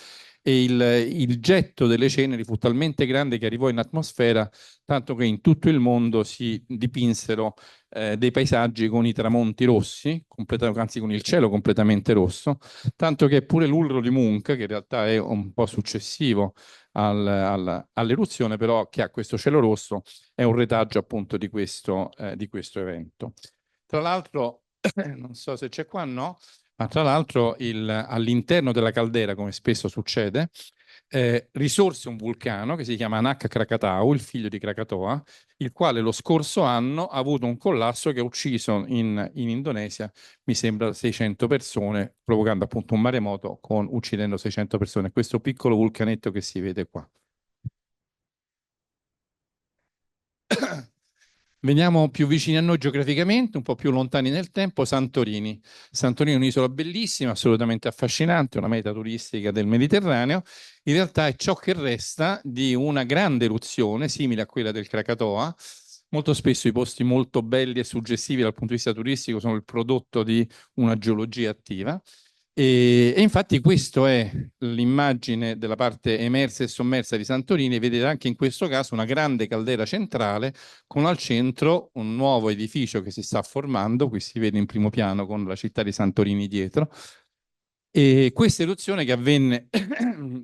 e il getto delle ceneri fu talmente grande che arrivò in atmosfera, tanto che in tutto il mondo si dipinsero dei paesaggi con i tramonti rossi, anzi con il cielo completamente rosso, tanto che pure l'Ulro di Munch, che in realtà è un po' successivo all'eruzione, però che ha questo cielo rosso, è un retaggio appunto di questo evento. Tra l'altro, non so se c'è qua, no? Ma tra l'altro all'interno della caldera, come spesso succede, risorse un vulcano che si chiama Anak Krakatau, il figlio di Krakatoa, il quale lo scorso anno ha avuto un collasso che ha ucciso in Indonesia, mi sembra, 600 persone, provocando appunto un maremoto uccidendo 600 persone. Questo piccolo vulcanetto che si vede qua. Veniamo più vicini a noi geograficamente, un po' più lontani nel tempo, Santorini. Santorini è un'isola bellissima, assolutamente affascinante, una meta turistica del Mediterraneo. In realtà è ciò che resta di una grande eruzione simile a quella del Krakatoa. Molto spesso i posti molto belli e suggestivi dal punto di vista turistico sono il prodotto di una geologia attiva. E infatti questa è l'immagine della parte emersa e sommersa di Santorini. Vedete anche in questo caso una grande caldera centrale con al centro un nuovo edificio che si sta formando. Qui si vede in primo piano con la città di Santorini dietro. E questa eruzione che avvenne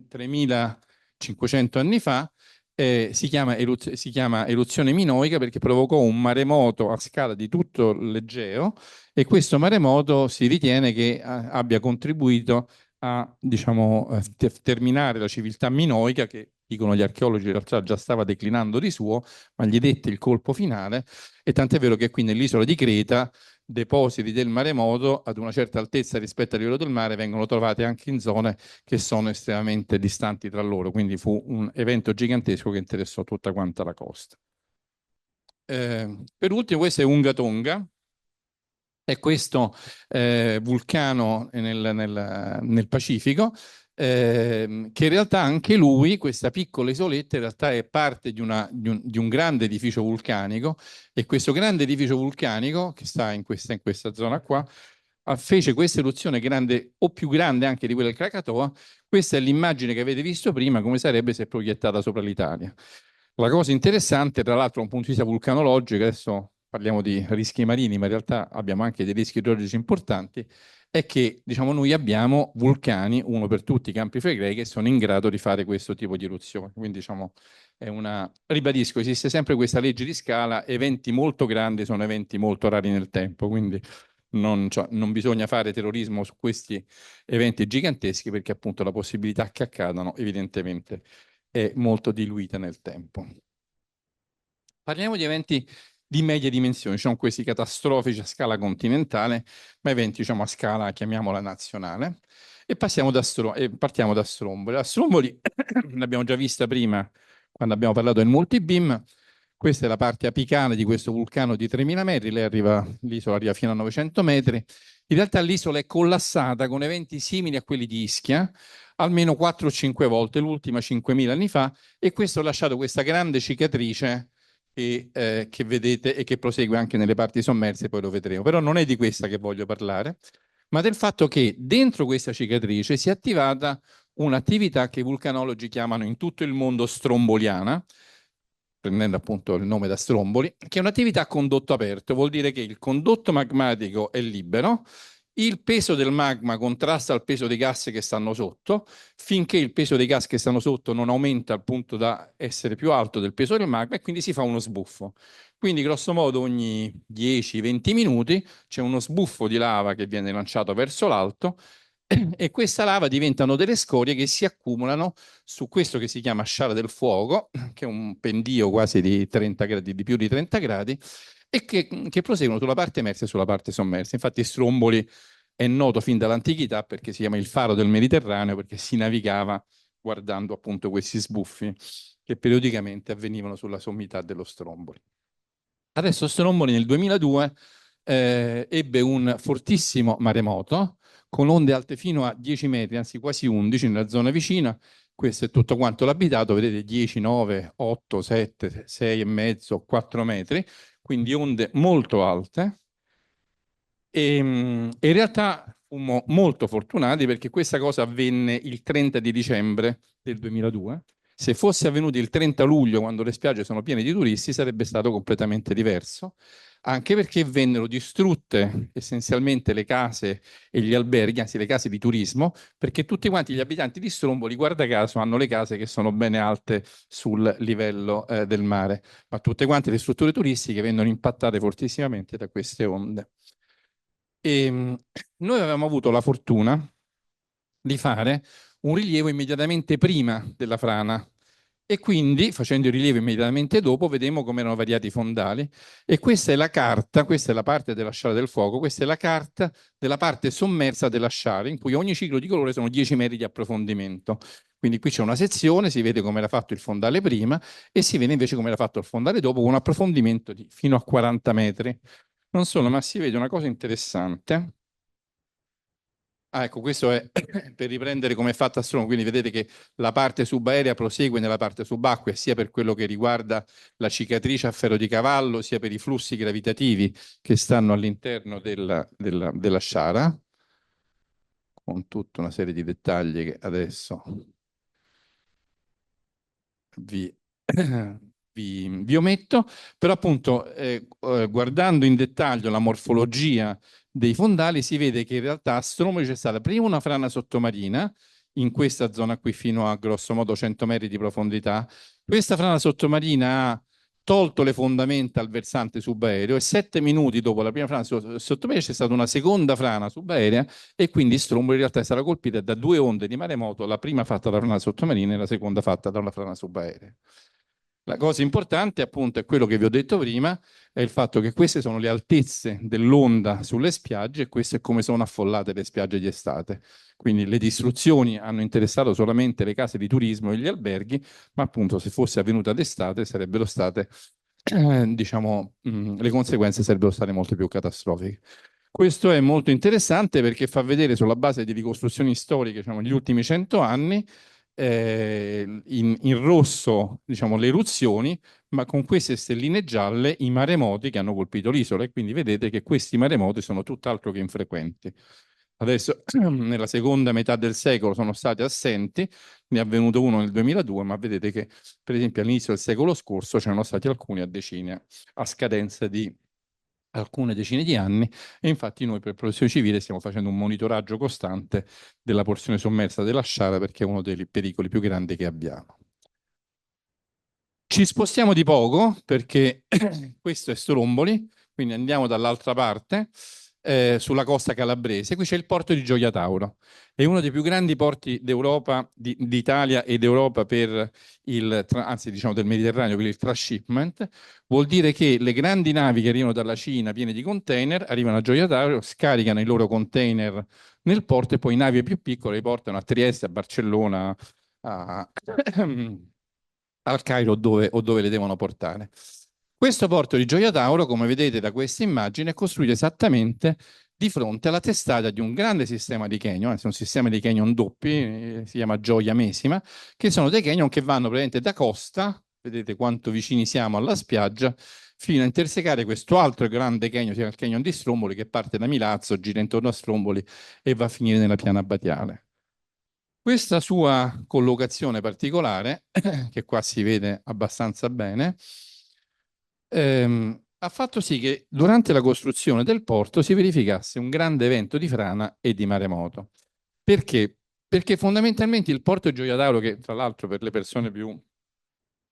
3500 anni fa si chiama eruzione minoica perché provocò un maremoto a scala di tutto l'Egeo e questo maremoto si ritiene che abbia contribuito a, diciamo, terminare la civiltà minoica che, dicono gli archeologi, in realtà già stava declinando di suo, ma gli dette il colpo finale e tant'è vero che qui nell'isola di Creta depositi del maremoto ad una certa altezza rispetto al livello del mare vengono trovati anche in zone che sono estremamente distanti tra loro, quindi fu un evento gigantesco che interessò tutta quanta la costa. Per ultimo, questo è Unga Tonga, è questo vulcano nel Pacifico, che in realtà anche lui, questa piccola isoletta, in realtà è parte di un grande edificio vulcanico e questo grande edificio vulcanico, che sta in questa zona qua, fece questa eruzione grande o più grande anche di quella del Krakatoa. Questa è l'immagine che avete visto prima, come sarebbe se proiettata sopra l'Italia. La cosa interessante, tra l'altro, da un punto di vista vulcanologico, adesso parliamo di rischi marini, ma in realtà abbiamo anche dei rischi idrogeologici importanti, è che diciamo, noi abbiamo vulcani, uno per tutti, i Campi Flegrei, che sono in grado di fare questo tipo di eruzione. Quindi diciamo, ribadisco, esiste sempre questa legge di scala, eventi molto grandi sono eventi molto rari nel tempo, quindi non bisogna fare terrorismo su questi eventi giganteschi perché appunto la possibilità che accadano evidentemente è molto diluita nel tempo. Parliamo di eventi di medie dimensioni, ci sono questi catastrofici a scala continentale, ma eventi diciamo a scala, chiamiamola nazionale, e partiamo da Stromboli. La Stromboli l'abbiamo già vista prima quando abbiamo parlato del multibeam, questa è la parte apicale di questo vulcano di 3000 metri, l'isola arriva fino a 900 metri, in realtà l'isola è collassata con eventi simili a quelli di Ischia, almeno 4 o 5 volte, l'ultima 5000 anni fa, e questo ha lasciato questa grande cicatrice che vedete e che prosegue anche nelle parti sommerse, poi lo vedremo. Però non è di questa che voglio parlare, ma del fatto che dentro questa cicatrice si è attivata un'attività che i vulcanologi chiamano in tutto il mondo stromboliana, prendendo appunto il nome da Stromboli, che è un'attività a condotto aperto, vuol dire che il condotto magmatico è libero, il peso del magma contrasta al peso dei gas che stanno sotto, finché il peso dei gas che stanno sotto non aumenta al punto da essere più alto del peso del magma e quindi si fa uno sbuffo. Quindi grosso modo ogni 10-20 minuti c'è uno sbuffo di lava che viene lanciato verso l'alto e questa lava diventano delle scorie che si accumulano su questo che si chiama sciara del fuoco, che è un pendio quasi di 30 gradi, di più di 30 gradi, e che proseguono sulla parte emersa e sulla parte sommersa. Infatti Stromboli è noto fin dall'antichità perché si chiama il faro del Mediterraneo, perché si navigava guardando appunto questi sbuffi che periodicamente avvenivano sulla sommità dello Stromboli. Adesso Stromboli nel 2002 ebbe un fortissimo maremoto con onde alte fino a 10 metri, anzi quasi 11 nella zona vicina. Questo è tutto quanto l'abitato, vedete 10, 9, 8, 7, 6 e mezzo, 4 metri, quindi onde molto alte. In realtà fummo molto fortunati perché questa cosa avvenne il 30 di dicembre del 2002. Se fosse avvenuto il 30 luglio, quando le spiagge sono piene di turisti, sarebbe stato completamente diverso, anche perché vennero distrutte essenzialmente le case e gli alberghi, anzi le case di turismo, perché tutti quanti gli abitanti di Stromboli, guarda caso, hanno le case che sono bene alte sul livello del mare, ma tutte quante le strutture turistiche vennero impattate fortissimamente da queste onde. Noi avevamo avuto la fortuna di fare un rilievo immediatamente prima della frana e quindi facendo il rilievo immediatamente dopo vedemmo come erano variati i fondali e questa è la carta, questa è la parte della sciara del fuoco, questa è la carta della parte sommersa della sciara in cui ogni ciclo di colore sono 10 metri di approfondimento. Quindi qui c'è una sezione, si vede come era fatto il fondale prima e si vede invece come era fatto il fondale dopo con un approfondimento di fino a 40 metri. Non solo, ma si vede una cosa interessante. Ah, ecco, questo è per riprendere come è fatta Strong, quindi vedete che la parte subaerea prosegue nella parte subacquea, sia per quello che riguarda la cicatrice a ferro di cavallo, sia per i flussi gravitativi che stanno all'interno della sciara, con tutta una serie di dettagli che adesso vi, vi ometto, però appunto guardando in dettaglio la morfologia dei fondali si vede che in realtà a Stromboli c'è stata prima una frana sottomarina in questa zona qui fino a grosso modo 100 metri di profondità. Questa frana sottomarina ha tolto le fondamenta al versante subaereo e 7 minuti dopo la prima frana sottomarina c'è stata una seconda frana subaerea e quindi Stromboli in realtà è stata colpita da due onde di maremoto, la prima fatta dalla frana sottomarina e la seconda fatta dalla frana subaerea. La cosa importante, appunto, è quello che vi ho detto prima, è il fatto che queste sono le altezze dell'onda sulle spiagge e questo è come sono affollate le spiagge di estate. Quindi le distruzioni hanno interessato solamente le case di turismo e gli alberghi, ma appunto se fosse avvenuta d'estate sarebbero state, diciamo, le conseguenze sarebbero state molto più catastrofiche. Questo è molto interessante perché fa vedere sulla base di ricostruzioni storiche, diciamo, negli ultimi 100 anni, in rosso, diciamo, le eruzioni, ma con queste stelline gialle i maremoti che hanno colpito l'isola e quindi vedete che questi maremoti sono tutt'altro che infrequenti. Adesso, nella seconda metà del secolo sono stati assenti, ne è avvenuto uno nel 2002, ma vedete che, per esempio, all'inizio del secolo scorso c'erano stati alcuni a decine, a scadenza di alcune decine di anni e infatti noi per Protezione Civile stiamo facendo un monitoraggio costante della porzione sommersa della sciara perché è uno dei pericoli più grandi che abbiamo. Ci spostiamo di poco perché questo è Stromboli, quindi andiamo dall'altra parte, sulla costa calabrese. Qui c'è il porto di Gioia Tauro, è uno dei più grandi porti d'Europa, d'Italia ed Europa per anzi diciamo del Mediterraneo, per il transshipment. Vuol dire che le grandi navi che arrivano dalla Cina piene di container arrivano a Gioia Tauro, scaricano i loro container nel porto e poi navi più piccole li portano a Trieste, a Barcellona, a al Cairo o dove le devono portare. Questo porto di Gioia Tauro, come vedete da questa immagine, è costruito esattamente di fronte alla testata di un grande sistema di canyon, anzi un sistema di canyon doppi, si chiama Gioia Mesima, che sono dei canyon che vanno praticamente da costa, vedete quanto vicini siamo alla spiaggia, fino a intersecare questo altro grande canyon, si chiama il canyon di Stromboli, che parte da Milazzo, gira intorno a Stromboli e va a finire nella piana abbaziale. Questa sua collocazione particolare, che qua si vede abbastanza bene, ha fatto sì che durante la costruzione del porto si verificasse un grande evento di frana e di maremoto. Perché? Perché fondamentalmente il porto di Gioia Tauro, che tra l'altro per le persone più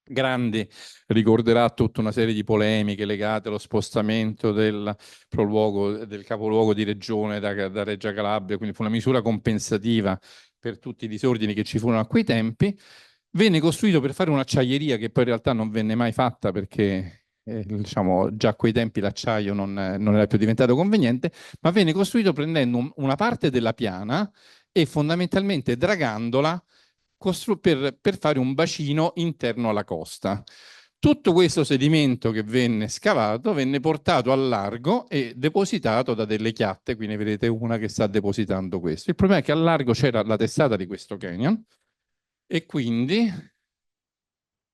grandi ricorderà tutta una serie di polemiche legate allo spostamento del capoluogo di regione da Reggio Calabria, quindi fu una misura compensativa per tutti i disordini che ci furono a quei tempi, venne costruito per fare un'acciaieria che poi in realtà non venne mai fatta perché diciamo, già a quei tempi l'acciaio non era più diventato conveniente, ma venne costruito prendendo una parte della piana e fondamentalmente dragandola per fare un bacino interno alla costa. Tutto questo sedimento che venne scavato venne portato al largo e depositato da delle chiatte, qui ne vedete una che sta depositando questo. Il problema è che al largo c'era la testata di questo canyon e quindi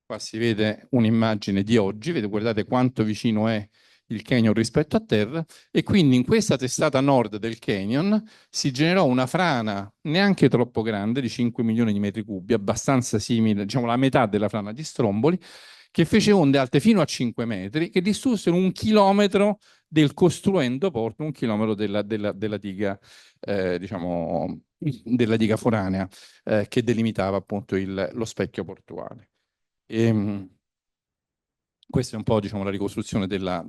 qua si vede un'immagine di oggi, guardate quanto vicino è il canyon rispetto a terra, e quindi in questa testata nord del canyon si generò una frana neanche troppo grande, di 5 milioni di metri cubi, abbastanza simile, diciamo la metà della frana di Stromboli, che fece onde alte fino a 5 metri, che distrussero 1 chilometro del costruendo porto, 1 chilometro della diga, diciamo, della diga foranea, che delimitava appunto lo specchio portuale. Questa è un po', diciamo, la ricostruzione della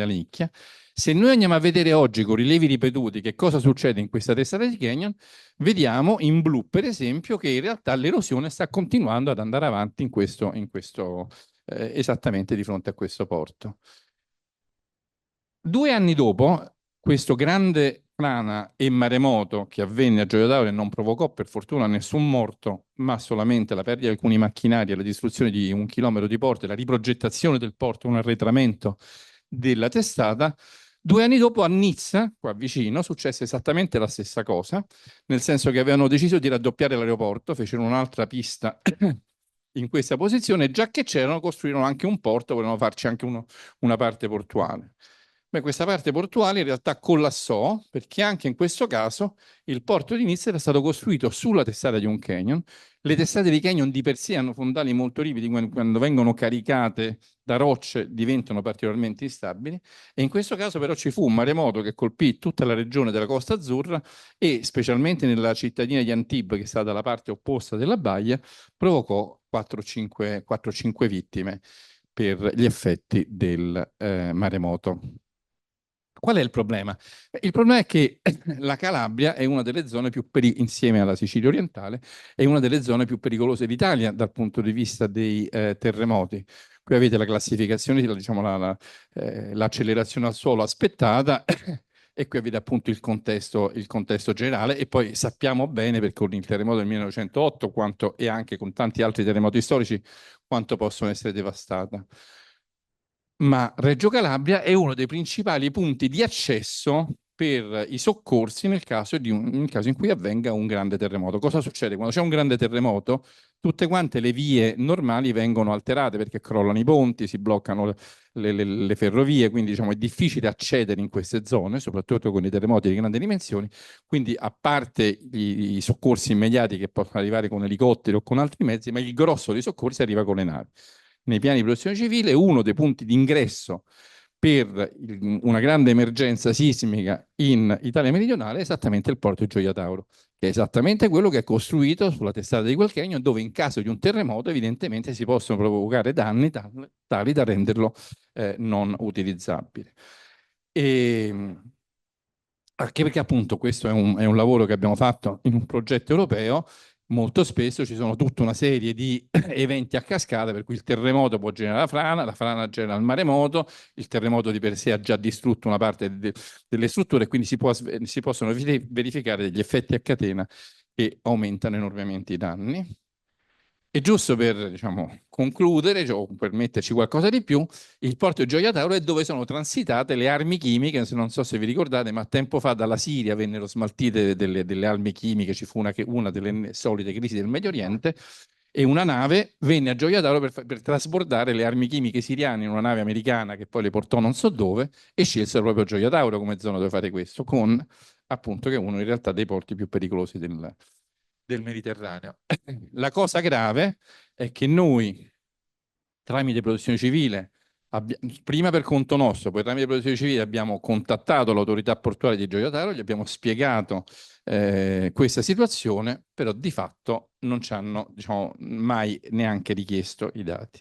nicchia. Se noi andiamo a vedere oggi con rilievi ripetuti che cosa succede in questa testata di canyon, vediamo in blu, per esempio, che in realtà l'erosione sta continuando ad andare avanti esattamente di fronte a questo porto. 2 anni dopo, questo grande frana e maremoto che avvenne a Gioia Tauro e non provocò per fortuna nessun morto, ma solamente la perdita di alcuni macchinari e la distruzione di 1 chilometro di porto e la riprogettazione del porto, un arretramento della testata. 2 anni dopo a Nizza, qua vicino, successe esattamente la stessa cosa, nel senso che avevano deciso di raddoppiare l'aeroporto, fecero un'altra pista in questa posizione, già che c'erano, costruirono anche un porto, volevano farci anche una parte portuale. Beh, questa parte portuale in realtà collassò perché anche in questo caso il porto di Nizza era stato costruito sulla testata di un canyon. Le testate di canyon di per sé hanno fondali molto ripidi, quando vengono caricate da rocce diventano particolarmente instabili, e in questo caso però ci fu un maremoto che colpì tutta la regione della Costa Azzurra e specialmente nella cittadina di Antibes, che sta dalla parte opposta della baia, provocò 4-5 vittime per gli effetti del maremoto. Qual è il problema? Il problema è che la Calabria è una delle zone più insieme alla Sicilia orientale, è una delle zone più pericolose d'Italia dal punto di vista dei terremoti. Qui avete la classificazione, diciamo l'accelerazione al suolo aspettata e qui avete appunto il contesto generale, e poi sappiamo bene, perché con il terremoto del 1908 e anche con tanti altri terremoti storici, quanto possono essere devastate. Ma Reggio Calabria è uno dei principali punti di accesso per i soccorsi nel caso in cui avvenga un grande terremoto. Cosa succede? Quando c'è un grande terremoto, tutte quante le vie normali vengono alterate perché crollano i ponti, si bloccano le ferrovie, quindi diciamo, è difficile accedere in queste zone, soprattutto con i terremoti di grandi dimensioni. Quindi, a parte i soccorsi immediati che possono arrivare con elicotteri o con altri mezzi, ma il grosso dei soccorsi arriva con le navi. Nei piani di protezione civile, uno dei punti di ingresso per una grande emergenza sismica in Italia meridionale è esattamente il porto di Gioia Tauro, che è esattamente quello che è costruito sulla testata di quel canyon, dove in caso di un terremoto evidentemente si possono provocare danni tali da renderlo non utilizzabile. Anche perché appunto questo è un lavoro che abbiamo fatto in un progetto europeo. Molto spesso ci sono tutta una serie di eventi a cascata, per cui il terremoto può generare la frana genera il maremoto, il terremoto di per sé ha già distrutto una parte delle strutture, e quindi si possono verificare degli effetti a catena che aumentano enormemente i danni. E giusto per, diciamo, concludere, o per metterci qualcosa di più, il porto di Gioia Tauro è dove sono transitate le armi chimiche. Non so se vi ricordate, ma tempo fa dalla Siria vennero smaltite delle armi chimiche, ci fu una delle solite crisi del Medio Oriente, e una nave venne a Gioia Tauro per trasbordare le armi chimiche siriane in una nave americana che poi le portò non so dove, e scelsero proprio Gioia Tauro come zona dove fare questo, con appunto che è uno in realtà dei porti più pericolosi del Mediterraneo. La cosa grave è che noi, tramite protezione civile, prima per conto nostro, poi tramite protezione civile abbiamo contattato l'autorità portuale di Gioia Tauro, gli abbiamo spiegato questa situazione, però di fatto non ci hanno, diciamo, mai neanche richiesto i dati.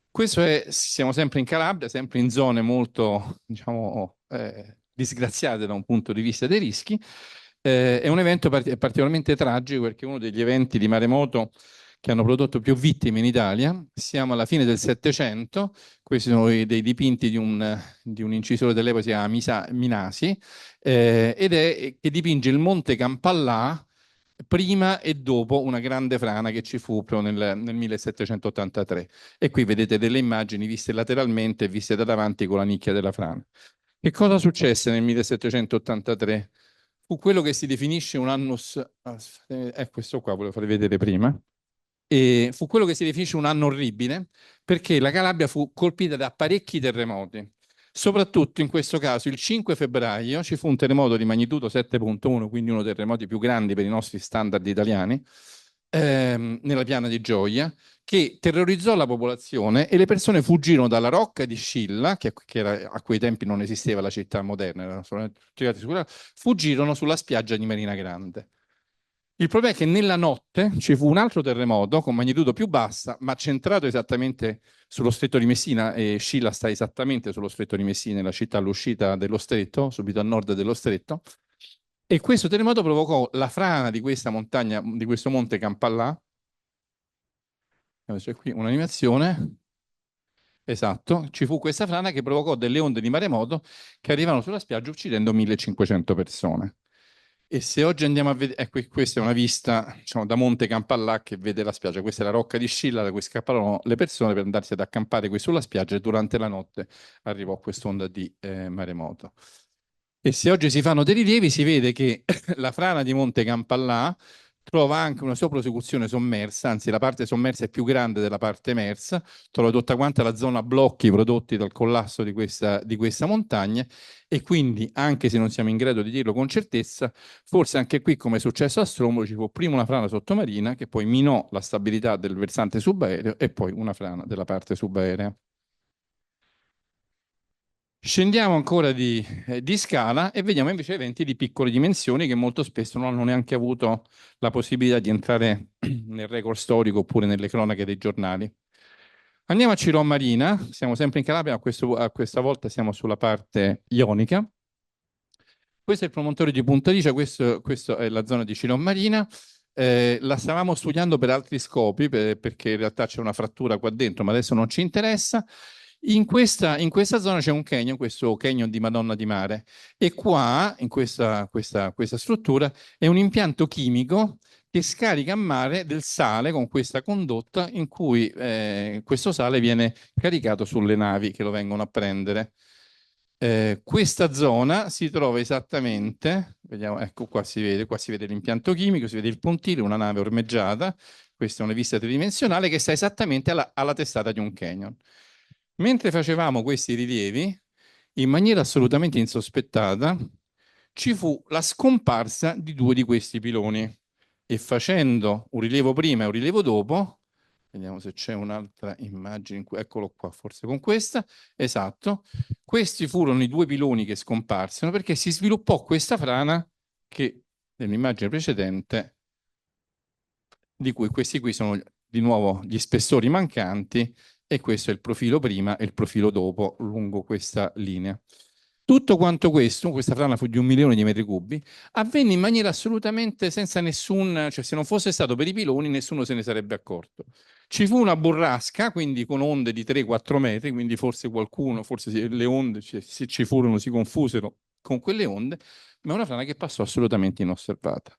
Questo siamo sempre in Calabria, sempre in zone molto, diciamo, disgraziate da un punto di vista dei rischi. È un evento particolarmente tragico perché è uno degli eventi di maremoto che hanno prodotto più vittime in Italia. Siamo alla fine del Settecento, questi sono dei dipinti di un incisore dell'epoca, si chiama Minasi, che dipinge il Monte Campallà prima e dopo una grande frana che ci fu proprio nel 1783. E qui vedete delle immagini viste lateralmente e viste da davanti con la nicchia della frana. Che cosa successe nel 1783? Fu quello che si definisce un annus, è questo qua, volevo farvi vedere prima, e fu quello che si definisce un anno orribile perché la Calabria fu colpita da parecchi terremoti. Soprattutto in questo caso il 5 febbraio ci fu un terremoto di magnitudo 7,1, quindi uno dei terremoti più grandi per i nostri standard italiani, nella piana di Gioia, che terrorizzò la popolazione e le persone fuggirono dalla rocca di Scilla, a quei tempi non esisteva la città moderna, erano solamente fuggirono sulla spiaggia di Marina Grande. Il problema è che nella notte ci fu un altro terremoto con magnitudo più bassa, ma centrato esattamente sullo stretto di Messina, e Scilla sta esattamente sullo stretto di Messina, la città all'uscita dello stretto, subito a nord dello stretto, e questo terremoto provocò la frana di questa montagna, di questo monte Campallà. C'è qui un'animazione. Esatto, ci fu questa frana che provocò delle onde di maremoto che arrivarono sulla spiaggia uccidendo 1500 persone. E se oggi andiamo a vedere, ecco, questa è una vista, diciamo, da Monte Campallà che vede la spiaggia. Questa è la rocca di Scilla da cui scapparono le persone per andarsi ad accampare qui sulla spiaggia e durante la notte arrivò quest'onda di maremoto. E se oggi si fanno dei rilievi si vede che la frana di Monte Campallà trova anche una sua prosecuzione sommersa, anzi la parte sommersa è più grande della parte emersa, trova tutta quanta la zona blocchi prodotti dal collasso di questa montagna, e quindi, anche se non siamo in grado di dirlo con certezza, forse anche qui, come è successo a Stromboli, ci fu prima una frana sottomarina che poi minò la stabilità del versante subaereo e poi una frana della parte subaerea. Scendiamo ancora di scala e vediamo invece eventi di piccole dimensioni che molto spesso non hanno neanche avuto la possibilità di entrare nel record storico oppure nelle cronache dei giornali. Andiamo a Cirò Marina, siamo sempre in Calabria, ma questa volta siamo sulla parte ionica. Questo è il promontorio di Punta Licia, questa è la zona di Cirò Marina. La stavamo studiando per altri scopi, perché in realtà c'è una frattura qua dentro, ma adesso non ci interessa. In questa zona c'è un canyon, questo canyon di Madonna di Mare, e qua, in questa struttura, è un impianto chimico che scarica a mare del sale con questa condotta in cui questo sale viene caricato sulle navi che lo vengono a prendere. Questa zona si trova esattamente, vediamo, ecco qua si vede l'impianto chimico, si vede il pontile, una nave ormeggiata, questa è una vista tridimensionale che sta esattamente alla testata di un canyon. Mentre facevamo questi rilievi, in maniera assolutamente insospettata, ci fu la scomparsa di due di questi piloni, e facendo un rilievo prima e un rilievo dopo, vediamo se c'è un'altra immagine, eccolo qua, forse con questa, esatto, questi furono i due piloni che scomparsono perché si sviluppò questa frana che nell'immagine precedente, di cui questi qui sono di nuovo gli spessori mancanti, e questo è il profilo prima e il profilo dopo lungo questa linea. Tutto quanto questo, questa frana fu di 1 milione di metri cubi, avvenne in maniera assolutamente senza nessun, cioè se non fosse stato per i piloni nessuno se ne sarebbe accorto. Ci fu una burrasca, quindi con onde di 3-4 metri, quindi forse qualcuno, forse le onde, se ci furono, si confusero con quelle onde, ma è una frana che passò assolutamente inosservata.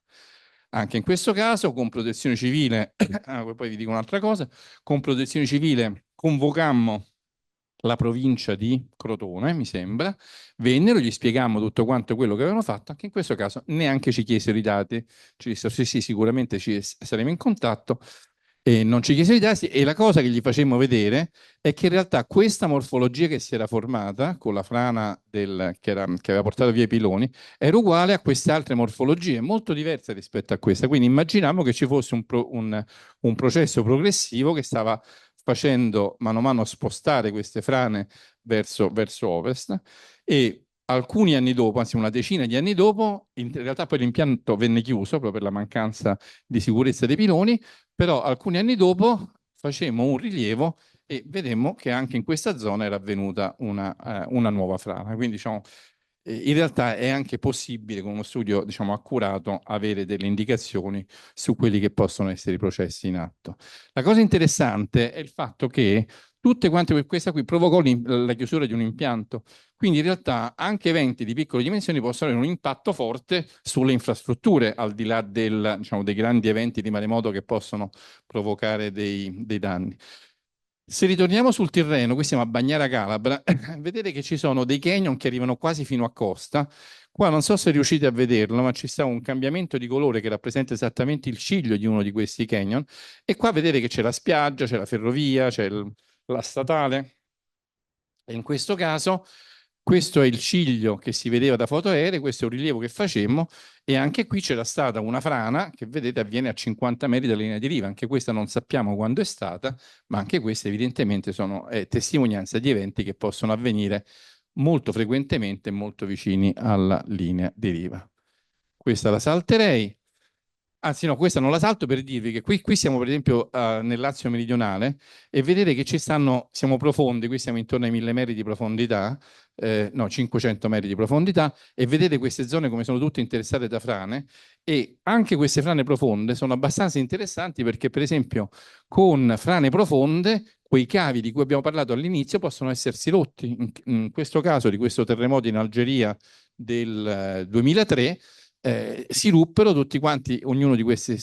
Anche in questo caso, con protezione civile, poi vi dico un'altra cosa, con protezione civile convocammo la provincia di Crotone, mi sembra, vennero, gli spiegammo tutto quanto quello che avevano fatto, anche in questo caso neanche ci chiesero i dati, ci dissero sì, sicuramente saremo in contatto, e non ci chiesero i dati, e la cosa che gli facemmo vedere è che in realtà questa morfologia che si era formata con la frana che aveva portato via i piloni era uguale a queste altre morfologie, molto diverse rispetto a questa, quindi immaginiamo che ci fosse un processo progressivo che stava facendo mano a mano spostare queste frane verso ovest, e alcuni anni dopo, anzi una decina di anni dopo, in realtà poi l'impianto venne chiuso proprio per la mancanza di sicurezza dei piloni, però alcuni anni dopo facemmo un rilievo e vedemmo che anche in questa zona era avvenuta una nuova frana. Quindi diciamo, in realtà è anche possibile con uno studio diciamo, accurato avere delle indicazioni su quelli che possono essere i processi in atto. La cosa interessante è il fatto che tutte quante questa qui provocò la chiusura di un impianto. Quindi in realtà anche eventi di piccole dimensioni possono avere un impatto forte sulle infrastrutture, al di là diciamo, dei grandi eventi di maremoto che possono provocare dei danni. Se ritorniamo sul Tirreno, qui siamo a Bagnara Calabra, vedete che ci sono dei canyon che arrivano quasi fino a costa. Qua non so se riuscite a vederlo, ma ci sta un cambiamento di colore che rappresenta esattamente il ciglio di uno di questi canyon. E qua vedete che c'è la spiaggia, c'è la ferrovia, c'è la statale. E in questo caso, questo è il ciglio che si vedeva da foto aeree, questo è un rilievo che facemmo e anche qui c'era stata una frana che vedete avviene a 50 metri dalla linea di riva. Anche questa non sappiamo quando è stata, ma anche queste evidentemente sono testimonianza di eventi che possono avvenire molto frequentemente e molto vicini alla linea di riva. Questa la salterei. Anzi, no, questa non la salto per dirvi che qui siamo, per esempio, nel Lazio meridionale e vedete che siamo profondi, qui siamo intorno ai 1000 metri di profondità, no, 500 metri di profondità, e vedete queste zone come sono tutte interessate da frane e anche queste frane profonde sono abbastanza interessanti perché, per esempio, con frane profonde, quei cavi di cui abbiamo parlato all'inizio possono essersi rotti. In questo caso, di questo terremoto in Algeria del 2003, si ruppero tutti quanti, ognuno di questi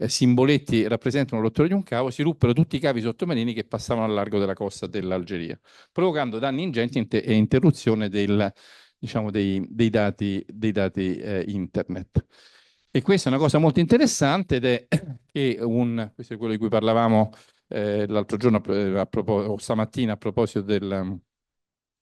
simboletti rappresenta una rottura di un cavo, si ruppero tutti i cavi sottomarini che passavano al largo della costa dell'Algeria, provocando danni ingenti e interruzione diciamo, dei dati internet. E questa è una cosa molto interessante ed è che questo è quello di cui parlavamo l'altro giorno, o stamattina a proposito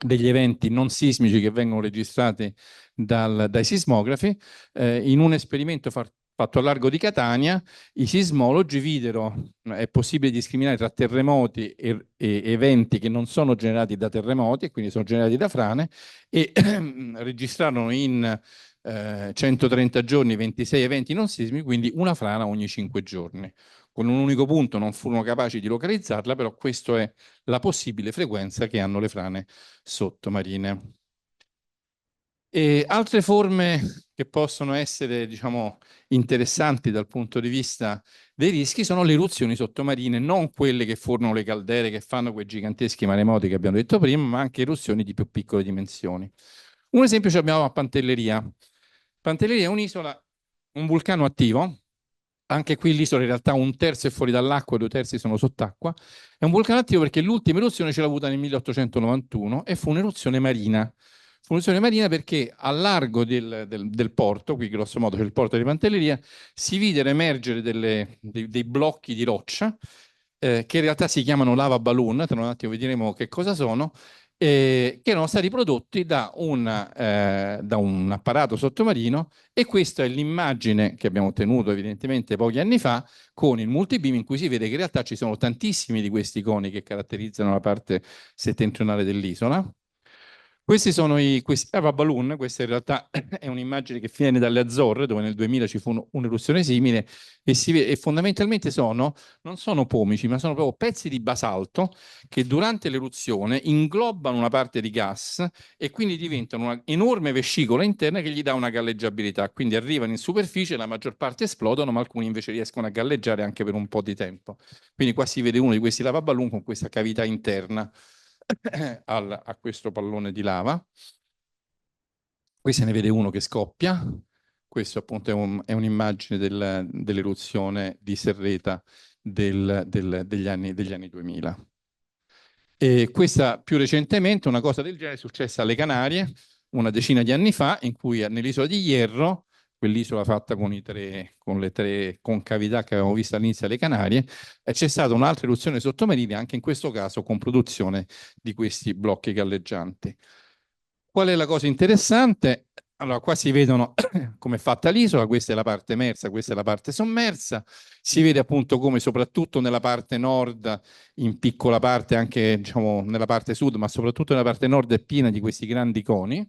degli eventi non sismici che vengono registrati dai sismografi. In un esperimento fatto a largo di Catania, i sismologi videro, è possibile discriminare tra terremoti e eventi che non sono generati da terremoti e quindi sono generati da frane e registrarono in 130 giorni 26 eventi non sismici, quindi una frana ogni 5 giorni. Con un unico punto non furono capaci di localizzarla, però questa è la possibile frequenza che hanno le frane sottomarine. E altre forme che possono essere, diciamo, interessanti dal punto di vista dei rischi sono le eruzioni sottomarine, non quelle che formano le caldere che fanno quei giganteschi maremoti che abbiamo detto prima, ma anche eruzioni di più piccole dimensioni. Un esempio ce l'abbiamo a Pantelleria. Pantelleria è un'isola, un vulcano attivo, anche qui l'isola in realtà un terzo è fuori dall'acqua, 2 terzi sono sott'acqua. È un vulcano attivo perché l'ultima eruzione ce l'ha avuta nel 1891 e fu un'eruzione marina. Fu un'eruzione marina perché a largo del porto, qui grosso modo c'è il porto di Pantelleria, si videro emergere dei blocchi di roccia che in realtà si chiamano lava balloon, tra un attimo vedremo che cosa sono, che erano stati prodotti da un apparato sottomarino e questa è l'immagine che abbiamo ottenuto evidentemente pochi anni fa con il multibeam in cui si vede che in realtà ci sono tantissimi di questi coni che caratterizzano la parte settentrionale dell'isola. Questi sono questi lava balloon, questa in realtà è un'immagine che viene dalle Azzorre, dove nel 2000 ci fu un'eruzione simile, e fondamentalmente non sono pomici, ma sono proprio pezzi di basalto che durante l'eruzione inglobano una parte di gas e quindi diventano una enorme vescicola interna che gli dà una galleggiabilità. Quindi arrivano in superficie, la maggior parte esplodono, ma alcuni invece riescono a galleggiare anche per un po' di tempo. Quindi qua si vede uno di questi lavaballoon con questa cavità interna a questo pallone di lava. Qui se ne vede uno che scoppia. Questo appunto è un'immagine dell'eruzione di Serreta degli anni 2000. E questa più recentemente, una cosa del genere è successa alle Canarie una decina di anni fa, in cui nell'isola di Hierro, quell'isola fatta con le tre concavità che avevamo visto all'inizio alle Canarie, c'è stata un'altra eruzione sottomarina, anche in questo caso con produzione di questi blocchi galleggianti. Qual è la cosa interessante? Allora, qua si vedono come è fatta l'isola, questa è la parte emersa, questa è la parte sommersa. Si vede appunto come soprattutto nella parte nord, in piccola parte anche diciamo, nella parte sud, ma soprattutto nella parte nord è piena di questi grandi coni.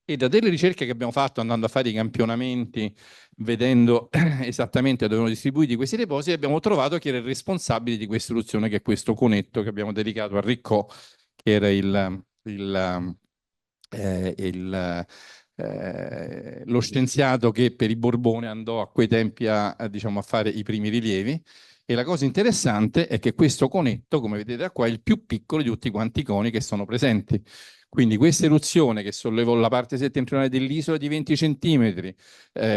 E da delle ricerche che abbiamo fatto andando a fare i campionamenti, vedendo esattamente dove erano distribuiti questi depositi, abbiamo trovato chi era il responsabile di questa eruzione, che è questo conetto che abbiamo dedicato a Riccò, che era lo scienziato che per i Borbone andò a quei tempi diciamo, a fare i primi rilievi E la cosa interessante è che questo conetto, come vedete da qua, è il più piccolo di tutti quanti i coni che sono presenti. Quindi questa eruzione che sollevò la parte settentrionale dell'isola di 20 centimetri,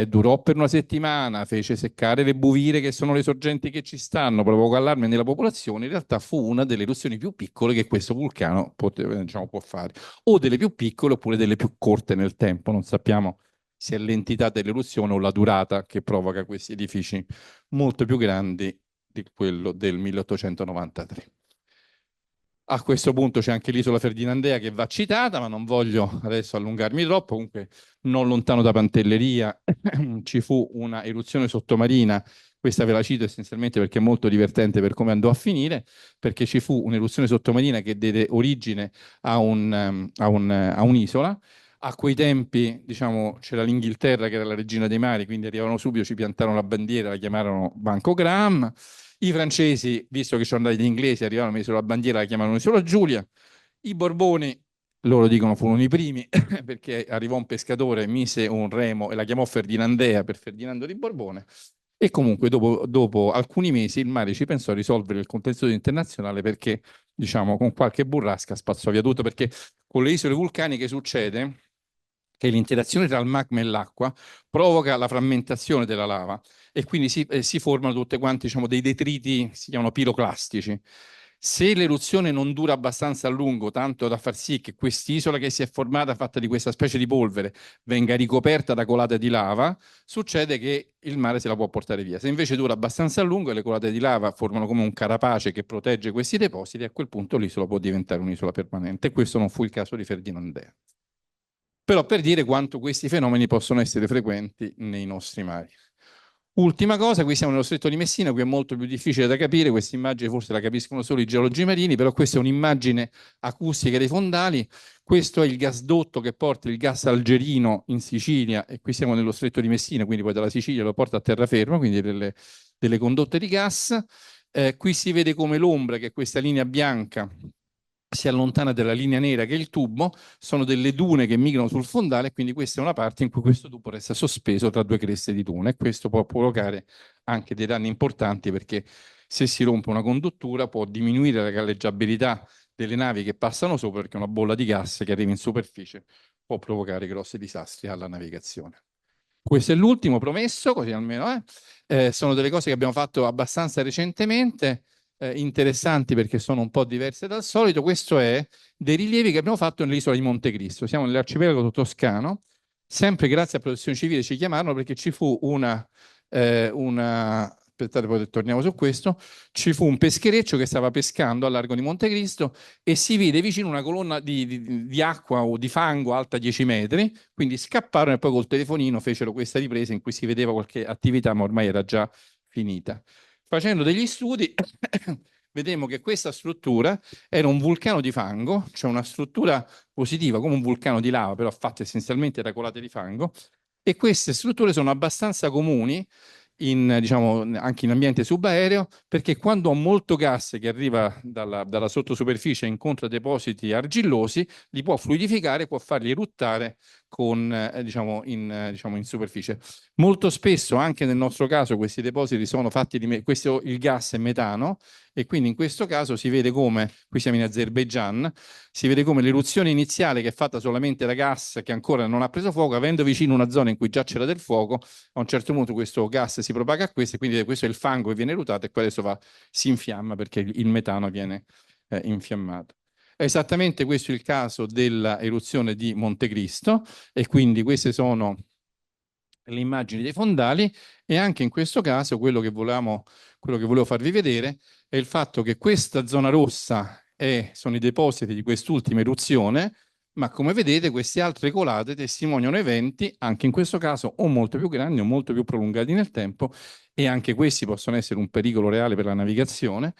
durò per una settimana, fece seccare le buvire che sono le sorgenti che ci stanno, provocò allarme nella popolazione, in realtà fu una delle eruzioni più piccole che questo vulcano diciamo, può fare, o delle più piccole oppure delle più corte nel tempo, non sappiamo se è l'entità dell'eruzione o la durata che provoca questi edifici molto più grandi di quello del 1893. A questo punto c'è anche l'isola Ferdinandea che va citata, ma non voglio adesso allungarmi troppo. Comunque, non lontano da Pantelleria ci fu una eruzione sottomarina. Questa ve la cito essenzialmente perché è molto divertente per come andò a finire, perché ci fu un'eruzione sottomarina che diede origine a un'isola. A quei tempi, diciamo, c'era l'Inghilterra che era la regina dei mari, quindi arrivavano subito, ci piantarono la bandiera, la chiamarono Banco Graham. I francesi, visto che sono andati gli inglesi, arrivarono, misero la bandiera, la chiamarono Isola Giulia. I Borboni, loro dicono, furono i primi, perché arrivò un pescatore, mise un remo e la chiamò Ferdinandea per Ferdinando di Borbone. E comunque dopo alcuni mesi il mare ci pensò a risolvere il contenzioso internazionale perché, diciamo, con qualche burrasca spazzò via tutto, perché con le isole vulcaniche succede che l'interazione tra il magma e l'acqua provoca la frammentazione della lava e quindi si formano tutte quante, diciamo, dei detriti, si chiamano piroclastici. Se l'eruzione non dura abbastanza a lungo, tanto da far sì che quest'isola che si è formata, fatta di questa specie di polvere, venga ricoperta da colate di lava, succede che il mare se la può portare via. Se invece dura abbastanza a lungo e le colate di lava formano come un carapace che protegge questi depositi, a quel punto l'isola può diventare un'isola permanente. E questo non fu il caso di Ferdinandea. Però per dire quanto questi fenomeni possono essere frequenti nei nostri mari. Ultima cosa, qui siamo nello stretto di Messina, qui è molto più difficile da capire, questa immagine forse la capiscono solo i geologi marini, però questa è un'immagine acustica dei fondali, questo è il gasdotto che porta il gas algerino in Sicilia e qui siamo nello stretto di Messina, quindi poi dalla Sicilia lo porta a terraferma, quindi delle condotte di gas. Qui si vede come l'ombra, che è questa linea bianca, si allontana dalla linea nera che è il tubo, sono delle dune che migrano sul fondale, quindi questa è una parte in cui questo tubo resta sospeso tra due creste di dune e questo può provocare anche dei danni importanti perché se si rompe una conduttura può diminuire la galleggiabilità delle navi che passano sopra perché una bolla di gas che arriva in superficie può provocare grossi disastri alla navigazione. Questo è l'ultimo promesso, così almeno è. Sono delle cose che abbiamo fatto abbastanza recentemente, interessanti perché sono un po' diverse dal solito. Questo è dei rilievi che abbiamo fatto nell'isola di Montecristo. Siamo nell'arcipelago toscano, sempre grazie a Protezione Civile ci chiamarono perché ci fu aspettate, poi torniamo su questo, ci fu un peschereccio che stava pescando al largo di Montecristo e si vide vicino una colonna di acqua o di fango alta 10 metri, quindi scapparono e poi col telefonino fecero questa ripresa in cui si vedeva qualche attività, ma ormai era già finita. Facendo degli studi, vedemmo che questa struttura era un vulcano di fango, cioè una struttura positiva come un vulcano di lava, però fatta essenzialmente da colate di fango, e queste strutture sono abbastanza comuni diciamo, anche in ambiente subaereo, perché quando ho molto gas che arriva dalla sottosuperficie e incontra depositi argillosi, li può fluidificare, può farli eruttare diciamo, in superficie. Molto spesso, anche nel nostro caso, questi depositi sono fatti questo, il gas è metano, e quindi in questo caso si vede come, qui siamo in Azerbaigian, si vede come l'eruzione iniziale che è fatta solamente da gas che ancora non ha preso fuoco, avendo vicino una zona in cui già c'era del fuoco, a un certo punto questo gas si propaga a questo, e quindi questo è il fango che viene eruttato e poi adesso si infiamma perché il metano viene infiammato. È esattamente questo il caso dell'eruzione di Montecristo, e quindi queste sono le immagini dei fondali, e anche in questo caso quello che volevo farvi vedere è il fatto che questa zona rossa sono i depositi di quest'ultima eruzione, ma come vedete queste altre colate testimoniano eventi, anche in questo caso, o molto più grandi o molto più prolungati nel tempo, e anche questi possono essere un pericolo reale per la navigazione,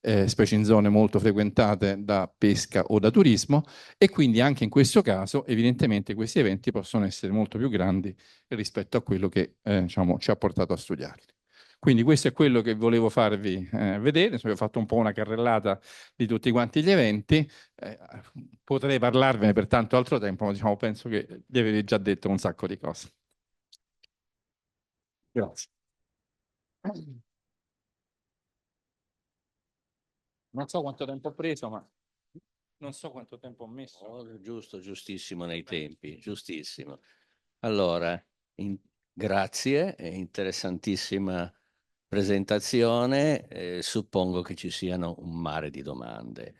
specie in zone molto frequentate da pesca o da turismo, e quindi anche in questo caso evidentemente questi eventi possono essere molto più grandi rispetto a quello che diciamo, ci ha portato a studiarli. Quindi questo è quello che volevo farvi vedere. Ho fatto un po' una carrellata di tutti quanti gli eventi. Potrei parlarvene per tanto altro tempo, ma diciamo, penso che vi avevi già detto un sacco di cose. Grazie. Non so quanto tempo ho preso, ma non so quanto tempo ho messo. Oh, giusto, giustissimo nei tempi, giustissimo. Allora, grazie, è interessantissima presentazione. Suppongo che ci siano un mare di domande.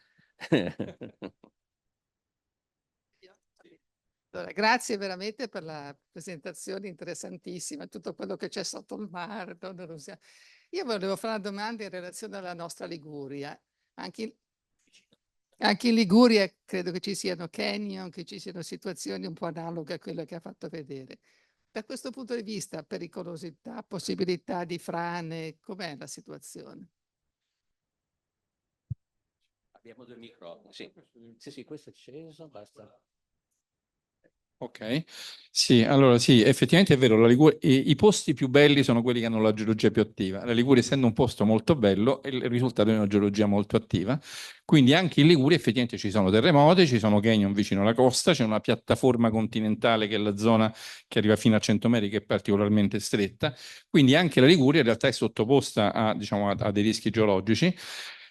Allora, grazie veramente per la presentazione interessantissima, tutto quello che c'è sotto il mare. Io volevo fare una domanda in relazione alla nostra Liguria. Anche in Liguria credo che ci siano canyon, che ci siano situazioni un po' analoghe a quelle che ha fatto vedere. Da questo punto di vista, pericolosità, possibilità di frane, com'è la situazione? Abbiamo due microfoni. Sì, sì, sì, questo è acceso, basta. Ok, sì, allora sì, effettivamente è vero, la Liguria, i posti più belli sono quelli che hanno la geologia più attiva. La Liguria, essendo un posto molto bello, il risultato è una geologia molto attiva. Quindi anche in Liguria effettivamente ci sono terremoti, ci sono canyon vicino alla costa, c'è una piattaforma continentale che è la zona che arriva fino a 100 metri, che è particolarmente stretta. Quindi anche la Liguria in realtà è sottoposta a, diciamo, a dei rischi geologici.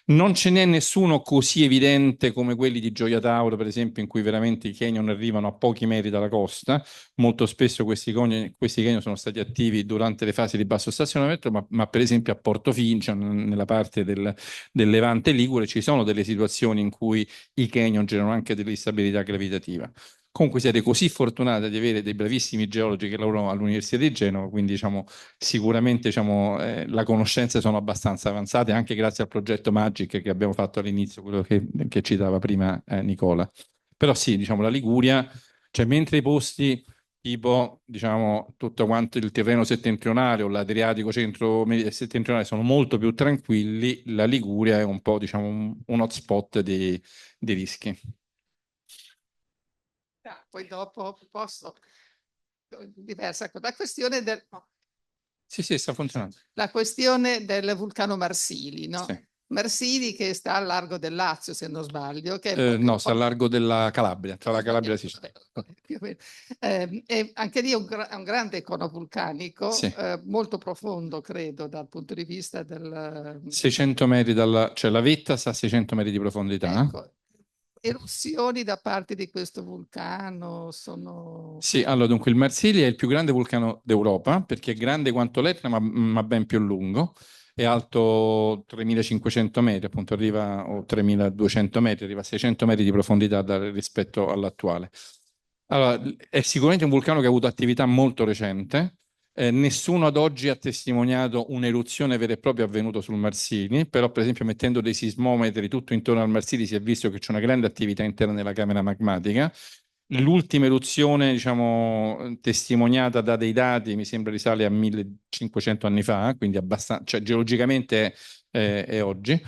Non ce n'è nessuno così evidente come quelli di Gioia Tauro, per esempio, in cui veramente i canyon arrivano a pochi metri dalla costa. Molto spesso questi canyon sono stati attivi durante le fasi di basso stazionamento, ma per esempio a Portofino, nella parte del Levante Ligure, ci sono delle situazioni in cui i canyon generano anche dell'instabilità gravitativa. Comunque siete così fortunati di avere dei bravissimi geologi che lavorano all'Università di Genova, quindi diciamo, sicuramente diciamo, le conoscenze sono abbastanza avanzate, anche grazie al progetto Magic che abbiamo fatto all'inizio, quello che citava prima Nicola. Però sì, diciamo, la Liguria, cioè mentre i posti tipo, diciamo, tutto quanto il terreno settentrionale o l'Adriatico settentrionale sono molto più tranquilli, la Liguria è un po', diciamo, un hotspot di rischi. Poi dopo posso diversa cosa. La questione del, no, Sì, sì, sta funzionando. la questione del vulcano Marsili, no? Sì. Marsili che sta al largo del Lazio, se non sbaglio. Che è No, sta al largo della Calabria, tra la Calabria e la Sicilia. più o meno. E anche lì è un grande icono vulcanico, Sì. molto profondo, credo, dal punto di vista del... 600 metri cioè la vetta sta a 600 metri di profondità. Ecco, eruzioni da parte di questo vulcano sono... Sì, allora dunque il Marsili è il più grande vulcano d'Europa perché è grande quanto l'Etna ma ben più lungo, è alto 3500 metri, appunto arriva, o 3200 metri, arriva a 600 metri di profondità rispetto all'attuale. Allora, è sicuramente un vulcano che ha avuto attività molto recente. Nessuno ad oggi ha testimoniato un'eruzione vera e propria avvenuta sul Marsili, però per esempio mettendo dei sismometri tutto intorno al Marsili si è visto che c'è una grande attività interna nella camera magmatica. L'ultima eruzione, diciamo, testimoniata da dei dati, mi sembra risale a 1500 anni fa, quindi abbastanza, cioè geologicamente è oggi.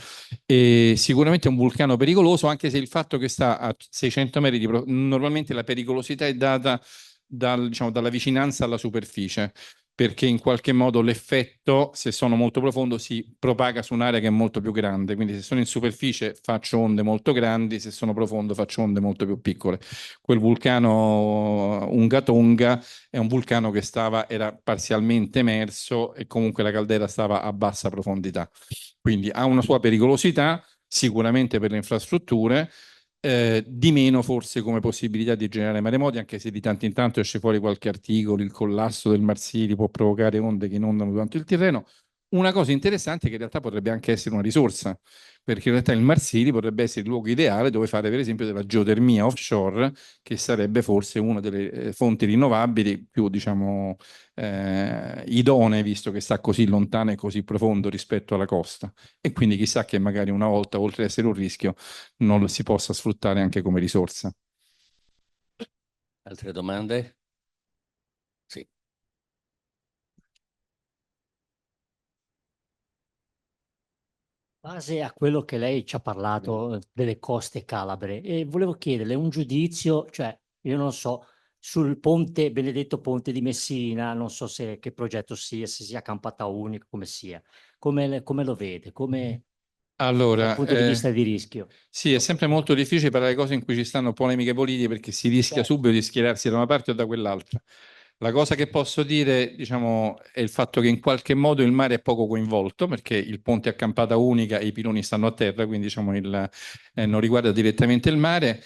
E sicuramente è un vulcano pericoloso, anche se il fatto che sta a 600 metri normalmente la pericolosità è data diciamo, dalla vicinanza alla superficie, perché in qualche modo l'effetto, se sono molto profondo, si propaga su un'area che è molto più grande. Quindi se sono in superficie faccio onde molto grandi, se sono profondo faccio onde molto più piccole. Quel vulcano Unga Tonga è un vulcano che era parzialmente emerso e comunque la caldera stava a bassa profondità. Quindi ha una sua pericolosità, sicuramente per le infrastrutture, di meno forse come possibilità di generare maremoti, anche se di tanto in tanto esce fuori qualche articolo, il collasso del Marsili può provocare onde che inondano durante il terreno. Una cosa interessante è che in realtà potrebbe anche essere una risorsa, perché in realtà il Marsili potrebbe essere il luogo ideale dove fare per esempio della geotermia offshore, che sarebbe forse una delle fonti rinnovabili più, diciamo, idonee, visto che sta così lontano e così profondo rispetto alla costa. E quindi chissà che magari una volta, oltre ad essere un rischio, non lo si possa sfruttare anche come risorsa. Altre domande? Sì. Base a quello che lei ci ha parlato delle coste calabre e volevo chiederle un giudizio, cioè io non so, sul ponte, benedetto ponte di Messina, non so se che progetto sia, se sia campata unica, come sia, come lo vede, come dal Allora, punto di vista di rischio. sì, è sempre molto difficile parlare di cose in cui ci stanno polemiche politiche perché si rischia subito di schierarsi da una parte o da quell'altra. La cosa che posso dire, diciamo, è il fatto che in qualche modo il mare è poco coinvolto, perché il ponte è a campata unica e i piloni stanno a terra, quindi diciamo, non riguarda direttamente il mare.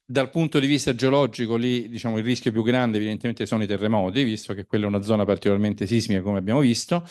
Dal punto di vista geologico, lì diciamo, il rischio più grande evidentemente sono i terremoti, visto che quella è una zona particolarmente sismica, come abbiamo visto.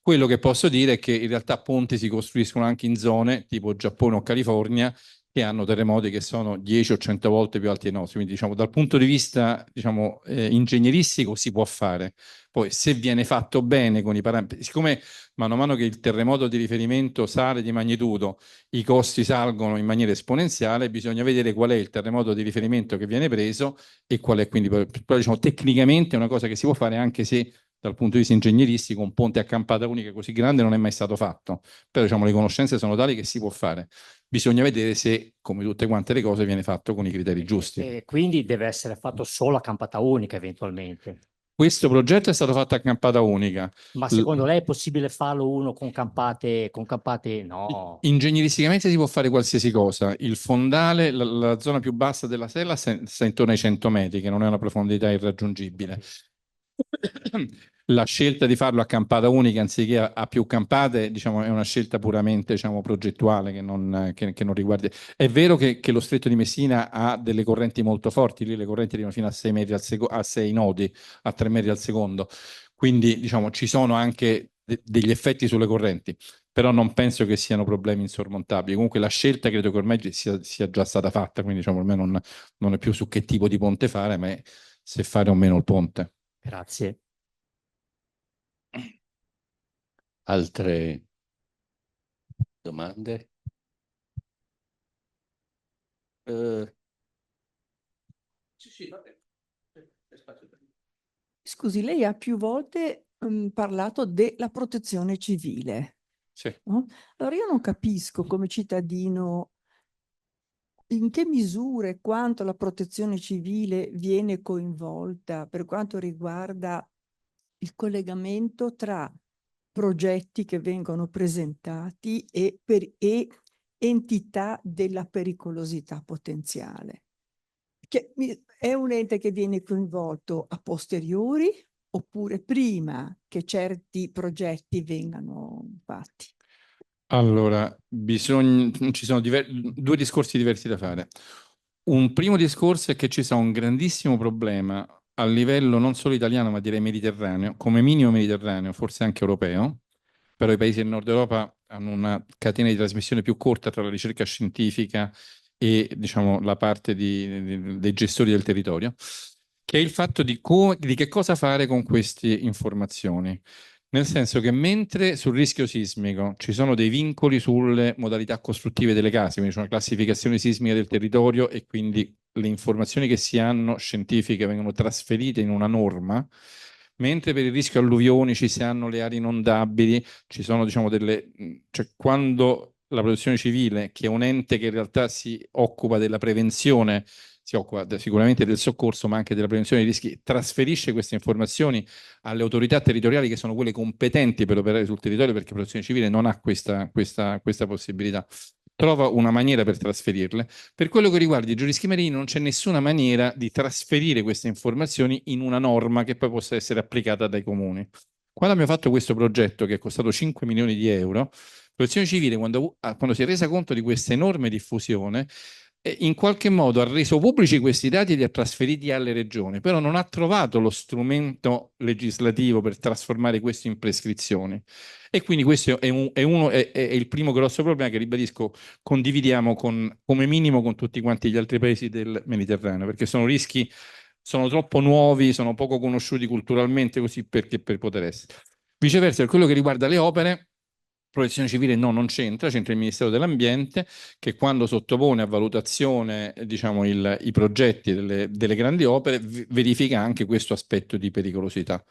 Quello che posso dire è che in realtà ponti si costruiscono anche in zone tipo Giappone o California, che hanno terremoti che sono 10 o 100 volte più alti dei nostri. Quindi, diciamo, dal punto di vista, diciamo, ingegneristico si può fare. Poi, se viene fatto bene con i parametri, siccome mano a mano che il terremoto di riferimento sale di magnitudo, i costi salgono in maniera esponenziale, bisogna vedere qual è il terremoto di riferimento che viene preso e qual è quindi, però, diciamo, tecnicamente è una cosa che si può fare anche se dal punto di vista ingegneristico un ponte a campata unica così grande non è mai stato fatto. Però, diciamo, le conoscenze sono tali che si può fare. Bisogna vedere se, come tutte quante le cose, viene fatto con i criteri giusti. E quindi deve essere fatto solo a campata unica eventualmente. Questo progetto è stato fatto a campata unica. Ma secondo lei è possibile farlo uno con campate no. Ingegneristicamente si può fare qualsiasi cosa. Il fondale, la zona più bassa della sella, sta intorno ai 100 metri, che non è una profondità irraggiungibile. La scelta di farlo a campata unica anziché a più campate, diciamo, è una scelta puramente, diciamo, progettuale che non riguarda. È vero che lo Stretto di Messina ha delle correnti molto forti, lì le correnti arrivano fino a 6 metri a 6 nodi, a 3 metri al secondo. Quindi, diciamo, ci sono anche degli effetti sulle correnti, però non penso che siano problemi insormontabili. Comunque la scelta credo che ormai sia già stata fatta, quindi diciamo, ormai non è più su che tipo di ponte fare, ma è se fare o meno il ponte. Grazie. Altre domande? Sì, vabbè. Scusi, lei ha più volte parlato della protezione civile. Sì. No? Allora io non capisco come cittadino in che misura e quanto la protezione civile viene coinvolta per quanto riguarda il collegamento tra progetti che vengono presentati e entità della pericolosità potenziale. È un ente che viene coinvolto a posteriori oppure prima che certi progetti vengano fatti? Allora, ci sono due discorsi diversi da fare. Un primo discorso è che ci sta un grandissimo problema a livello non solo italiano, ma direi mediterraneo, come minimo mediterraneo, forse anche europeo, però i paesi del nord Europa hanno una catena di trasmissione più corta tra la ricerca scientifica e, diciamo, la parte dei gestori del territorio, che è il fatto di che cosa fare con queste informazioni. Nel senso che mentre sul rischio sismico ci sono dei vincoli sulle modalità costruttive delle case, quindi c'è una classificazione sismica del territorio e quindi le informazioni che si hanno scientifiche vengono trasferite in una norma, mentre per il rischio alluvioni ci si hanno le aree inondabili, ci sono diciamo cioè quando la protezione civile, che è un ente che in realtà si occupa della prevenzione, si occupa sicuramente del soccorso, ma anche della prevenzione dei rischi, trasferisce queste informazioni alle autorità territoriali che sono quelle competenti per operare sul territorio, perché la protezione civile non ha questa possibilità. Trova una maniera per trasferirle. Per quello che riguarda i giurischi marini, non c'è nessuna maniera di trasferire queste informazioni in una norma che poi possa essere applicata dai comuni. Quando abbiamo fatto questo progetto, che è costato 5 milioni di euro, la protezione civile, quando si è resa conto di questa enorme diffusione, in qualche modo ha reso pubblici questi dati e li ha trasferiti alle regioni, però non ha trovato lo strumento legislativo per trasformare questo in prescrizioni. E quindi questo è il primo grosso problema che, ribadisco, condividiamo come minimo con tutti quanti gli altri paesi del Mediterraneo, perché sono rischi, sono troppo nuovi, sono poco conosciuti culturalmente così perché per poter essere. Viceversa, per quello che riguarda le opere, Protezione civile non c'entra il Ministero dell'Ambiente, che quando sottopone a valutazione, diciamo, i progetti delle grandi opere verifica anche questo aspetto di pericolosità.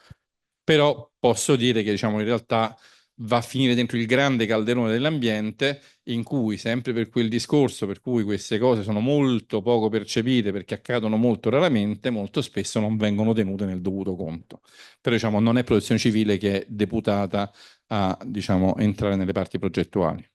Però posso dire che, diciamo, in realtà va a finire dentro il grande calderone dell'ambiente, in cui, sempre per quel discorso per cui queste cose sono molto poco percepite perché accadono molto raramente, molto spesso non vengono tenute nel dovuto conto. Però, diciamo, non è protezione civile che è deputata a, diciamo, entrare nelle parti progettuali.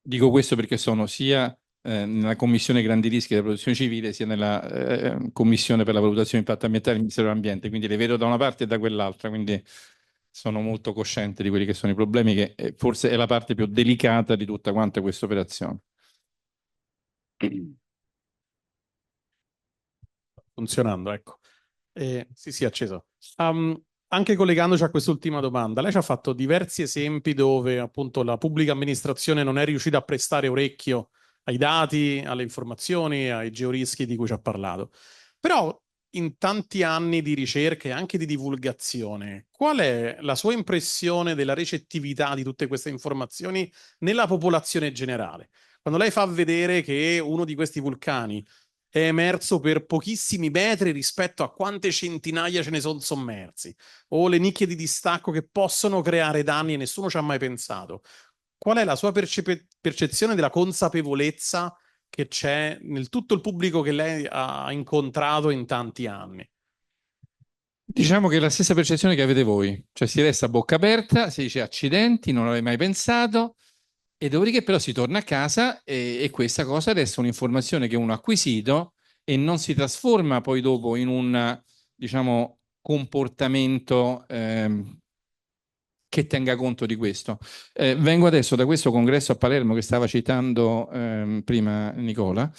Dico questo perché sono sia nella Commissione Grandi Rischi della Protezione Civile, sia nella Commissione per la valutazione di impatto ambientale del Ministero dell'Ambiente, quindi le vedo da una parte e da quell'altra, quindi sono molto cosciente di quelli che sono i problemi, che forse è la parte più delicata di tutta quanta questa operazione. Funzionando, ecco. Sì, acceso. Anche collegandoci a quest'ultima domanda, lei ci ha fatto diversi esempi dove appunto la pubblica amministrazione non è riuscita a prestare orecchio ai dati, alle informazioni, ai georischi di cui ci ha parlato. Però in tanti anni di ricerca e anche di divulgazione, qual è la sua impressione della recettività di tutte queste informazioni nella popolazione generale? Quando lei fa vedere che uno di questi vulcani è emerso per pochissimi metri rispetto a quante centinaia ce ne sono sommersi, o le nicchie di distacco che possono creare danni e nessuno ci ha mai pensato. Qual è la sua percezione della consapevolezza che c'è nel tutto il pubblico che lei ha incontrato in tanti anni? Diciamo che è la stessa percezione che avete voi, cioè si resta a bocca aperta, si dice accidenti, non l'avevo mai pensato, e dopodiché però si torna a casa e questa cosa resta un'informazione che uno ha acquisito e non si trasforma poi dopo in un, diciamo, comportamento che tenga conto di questo. Vengo adesso da questo congresso a Palermo che stava citando prima Nicola,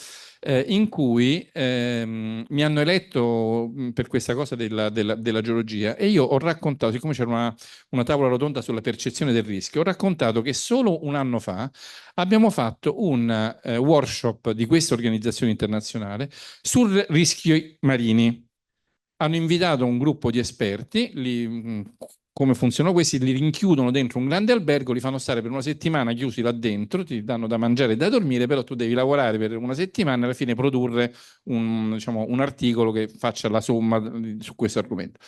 in cui mi hanno eletto per questa cosa della geologia, e io ho raccontato, siccome c'era una tavola rotonda sulla percezione del rischio, ho raccontato che solo un anno fa abbiamo fatto un workshop di questa organizzazione internazionale sul rischio marini. Hanno invitato un gruppo di esperti, come funzionano questi? Li rinchiudono dentro un grande albergo, li fanno stare per una settimana chiusi là dentro, ti danno da mangiare e da dormire, però tu devi lavorare per una settimana e alla fine produrre diciamo, un articolo che faccia la somma su questo argomento.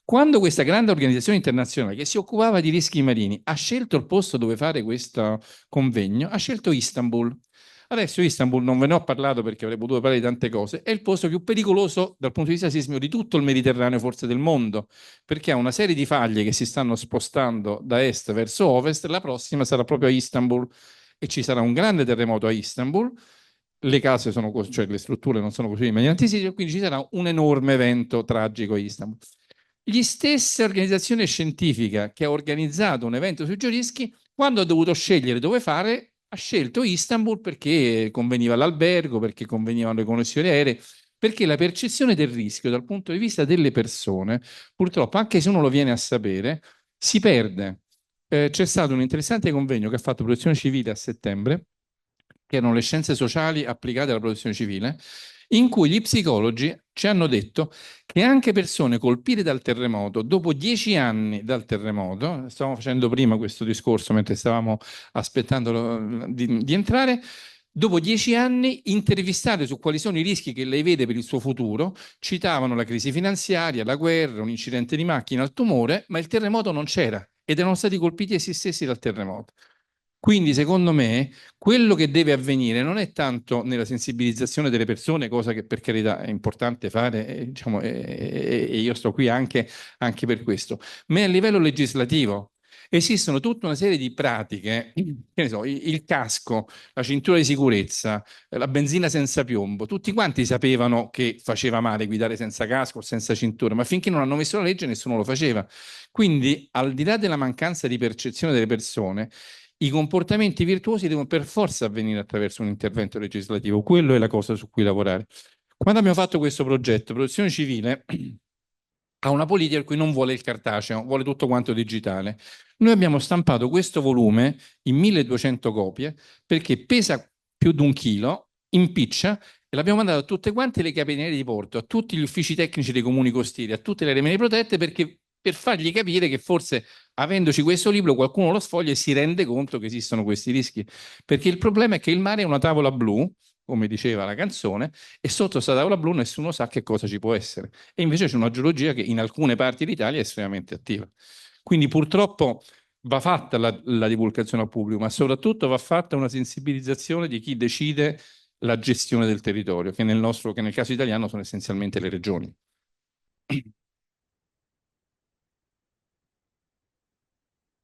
Quando questa grande organizzazione internazionale che si occupava di rischi marini ha scelto il posto dove fare questo convegno, ha scelto Istanbul. Adesso Istanbul non ve ne ho parlato perché avrei potuto parlare di tante cose, è il posto più pericoloso dal punto di vista sismico di tutto il Mediterraneo, forse del mondo, perché ha una serie di faglie che si stanno spostando da est verso ovest, la prossima sarà proprio a Istanbul e ci sarà un grande terremoto a Istanbul, le case sono, cioè le strutture non sono costruite in maniera antisismica, quindi ci sarà un enorme evento tragico a Istanbul. Gli stesse organizzazioni scientifiche che ha organizzato un evento sui georischi, quando ha dovuto scegliere dove fare, ha scelto Istanbul perché conveniva l'albergo, perché convenivano le connessioni aeree, perché la percezione del rischio dal punto di vista delle persone, purtroppo, anche se uno lo viene a sapere, si perde. C'è stato un interessante convegno che ha fatto Protezione Civile a settembre, che erano le scienze sociali applicate alla protezione civile, in cui gli psicologi ci hanno detto che anche persone colpite dal terremoto, dopo 10 anni dal terremoto, stavamo facendo prima questo discorso mentre stavamo aspettando di entrare, dopo 10 anni intervistate su quali sono i rischi che lei vede per il suo futuro, citavano la crisi finanziaria, la guerra, un incidente di macchina, il tumore, ma il terremoto non c'era ed erano stati colpiti essi stessi dal terremoto. Quindi, secondo me, quello che deve avvenire non è tanto nella sensibilizzazione delle persone, cosa che per carità è importante fare, diciamo, e io sto qui anche per questo, ma è a livello legislativo. Esistono tutta una serie di pratiche, che ne so, il casco, la cintura di sicurezza, la benzina senza piombo, tutti quanti sapevano che faceva male guidare senza casco o senza cintura, ma finché non hanno messo la legge nessuno lo faceva. Quindi, al di là della mancanza di percezione delle persone, i comportamenti virtuosi devono per forza avvenire attraverso un intervento legislativo. Quello è la cosa su cui lavorare. Quando abbiamo fatto questo progetto, Protezione Civile ha una politica per cui non vuole il cartaceo, vuole tutto quanto digitale. Noi abbiamo stampato questo volume in 1200 copie perché pesa più di 1 chilo, impiccia, e l'abbiamo mandato a tutte quante le capitanerie di porto, a tutti gli uffici tecnici dei comuni costieri, a tutte le aree marine protette, perché per fargli capire che forse avendoci questo libro qualcuno lo sfoglia e si rende conto che esistono questi rischi. Perché il problema è che il mare è una tavola blu, come diceva la canzone, e sotto questa tavola blu nessuno sa che cosa ci può essere. E invece c'è una geologia che in alcune parti d'Italia è estremamente attiva. Quindi purtroppo va fatta la divulgazione al pubblico, ma soprattutto va fatta una sensibilizzazione di chi decide la gestione del territorio, che nel caso italiano sono essenzialmente le regioni.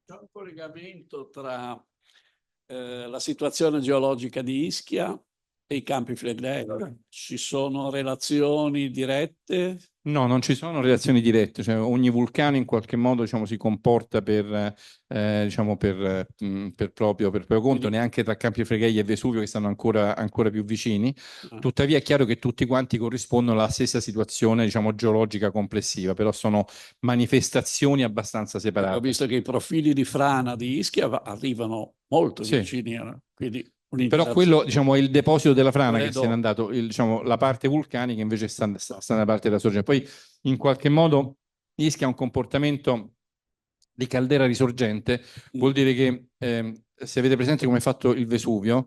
C'è un collegamento tra la situazione geologica di Ischia e i Campi Flegrei? Ci sono relazioni dirette? No, non ci sono relazioni dirette, cioè ogni vulcano in qualche modo diciamo, si comporta diciamo, per proprio conto, Quindi- neanche tra Campi Flegrei e Vesuvio che stanno ancora più vicini. Tuttavia è chiaro che tutti quanti corrispondono alla stessa situazione diciamo, geologica complessiva, però sono manifestazioni abbastanza Ho separate. visto che i profili di frana di Ischia arrivano molto Sì. vicini, quindi Però un'interazione. quello diciamo, è il deposito della frana che Credo. se n'è andato, diciamo, la parte vulcanica invece sta nella parte della sorgente. Poi in qualche modo Ischia ha un comportamento di caldera risorgente, vuol dire che se avete presente come è fatto il Vesuvio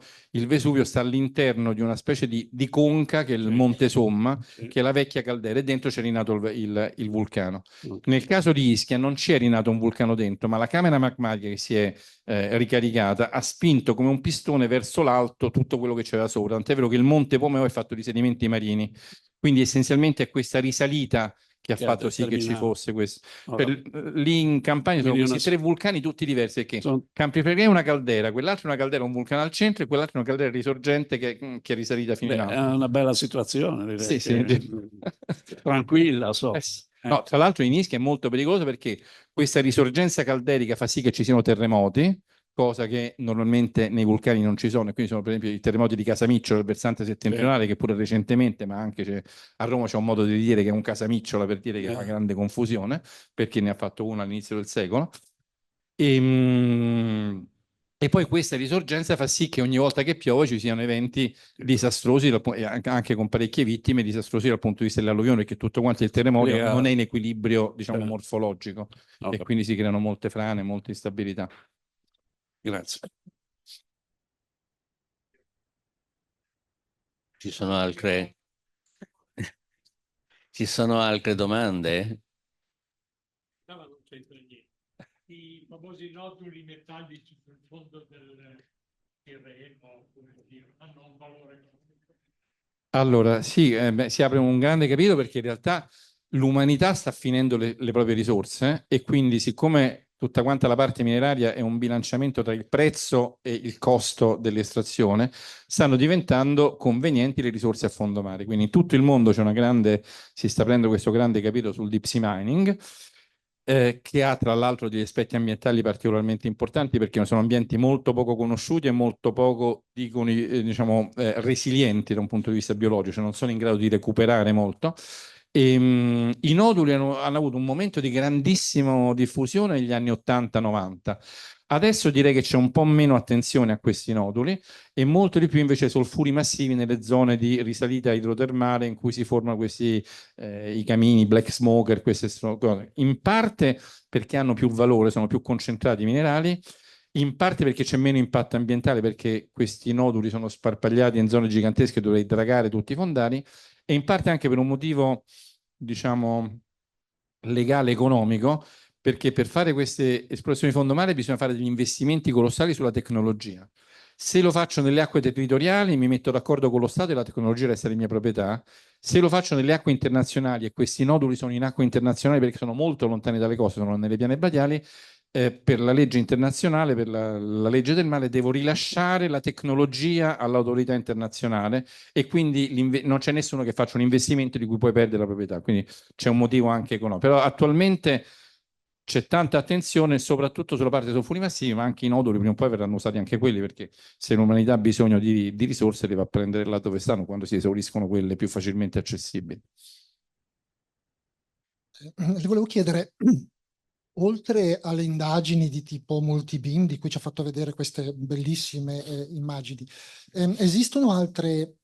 sta all'interno di una specie di conca che è il Monte Somma, che è la vecchia caldera, e dentro c'è rinato il vulcano. Nel caso di Ischia non c'è rinato un vulcano dentro, ma la camera magmatica che si è ricaricata ha spinto come un pistone verso l'alto tutto quello che c'era sopra, tant'è vero che il Monte Pomeo è fatto di sedimenti marini, quindi essenzialmente è questa risalita che ha fatto sì che ci fosse questo. Lì in Campania sono Quindi questi tre vulcani tutti diversi, perché sono- Campi Flegrei è una caldera, quell'altro è una caldera, un vulcano al centro, e quell'altro è una caldera risorgente che è risalita fino in Beh, è alto. una bella situazione, direi. Sì, che- sì. Tranquilla, so. Sì. No, tra l'altro in Ischia è molto pericoloso perché questa risorgenza calderica fa sì che ci siano terremoti, cosa che normalmente nei vulcani non ci sono, e quindi sono per esempio i terremoti di Casamicciola, il versante settentrionale, che pure recentemente, ma anche a Roma c'è un modo di dire che è un Casamicciola per dire che è una grande confusione, perché ne ha fatto uno all'inizio del secolo. E poi questa risorgenza fa sì che ogni volta che piove ci siano eventi disastrosi, e anche con parecchie vittime, disastrosi dal punto di vista dell'alluvione, perché tutto quanto il terremoto non è in equilibrio, diciamo, morfologico, e quindi si creano molte frane, molte instabilità. Grazie. Ci sono altre domande? No, non c'entra niente. I famosi noduli metallici sul fondo del Tirreno, hanno un valore economico. Allora, sì, si apre un grande capitolo perché in realtà l'umanità sta finendo le proprie risorse, e quindi siccome tutta quanta la parte mineraria è un bilanciamento tra il prezzo e il costo dell'estrazione, stanno diventando convenienti le risorse a fondo mare. Quindi in tutto il mondo si sta prendendo questo grande capitolo sul deep sea mining, che ha tra l'altro degli aspetti ambientali particolarmente importanti, perché sono ambienti molto poco conosciuti e molto poco resilienti da un punto di vista biologico, cioè non sono in grado di recuperare molto. I noduli hanno avuto un momento di grandissima diffusione negli anni 80-90. Adesso direi che c'è un po' meno attenzione a questi noduli e molto di più invece ai solfuri massivi nelle zone di risalita idrotermale in cui si formano questi i camini, black smoker, queste cose. In parte perché hanno più valore, sono più concentrati i minerali, in parte perché c'è meno impatto ambientale, perché questi noduli sono sparpagliati in zone gigantesche dove dragare tutti i fondali, e in parte anche per un motivo, diciamo, legale economico, perché per fare queste esplorazioni di fondo mare bisogna fare degli investimenti colossali sulla tecnologia. Se lo faccio nelle acque territoriali mi metto d'accordo con lo Stato e la tecnologia resta di mia proprietà. Se lo faccio nelle acque internazionali, e questi noduli sono in acque internazionali perché sono molto lontani dalle coste, sono nelle piane abadiali, per la legge internazionale, per la legge del mare, devo rilasciare la tecnologia all'autorità internazionale, e quindi non c'è nessuno che faccia un investimento di cui poi perde la proprietà. Quindi c'è un motivo anche economico. Però attualmente c'è tanta attenzione soprattutto sulla parte dei sulfuri massivi, ma anche i noduli prima o poi verranno usati anche quelli, perché se l'umanità ha bisogno di risorse le va a prendere là dove stanno, quando si esauriscono quelle più facilmente accessibili. Le volevo chiedere, oltre alle indagini di tipo multibeam, di cui ci ha fatto vedere queste bellissime immagini, esistono altre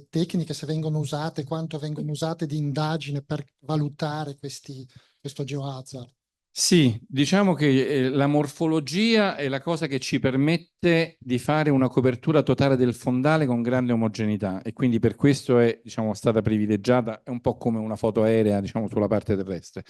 tecniche, se vengono usate, quanto vengono usate, di indagine per valutare questo geohazard? Sì, diciamo che la morfologia è la cosa che ci permette di fare una copertura totale del fondale con grande omogeneità, e quindi per questo è, diciamo, stata privilegiata, è un po' come una foto aerea, diciamo, sulla parte terrestre.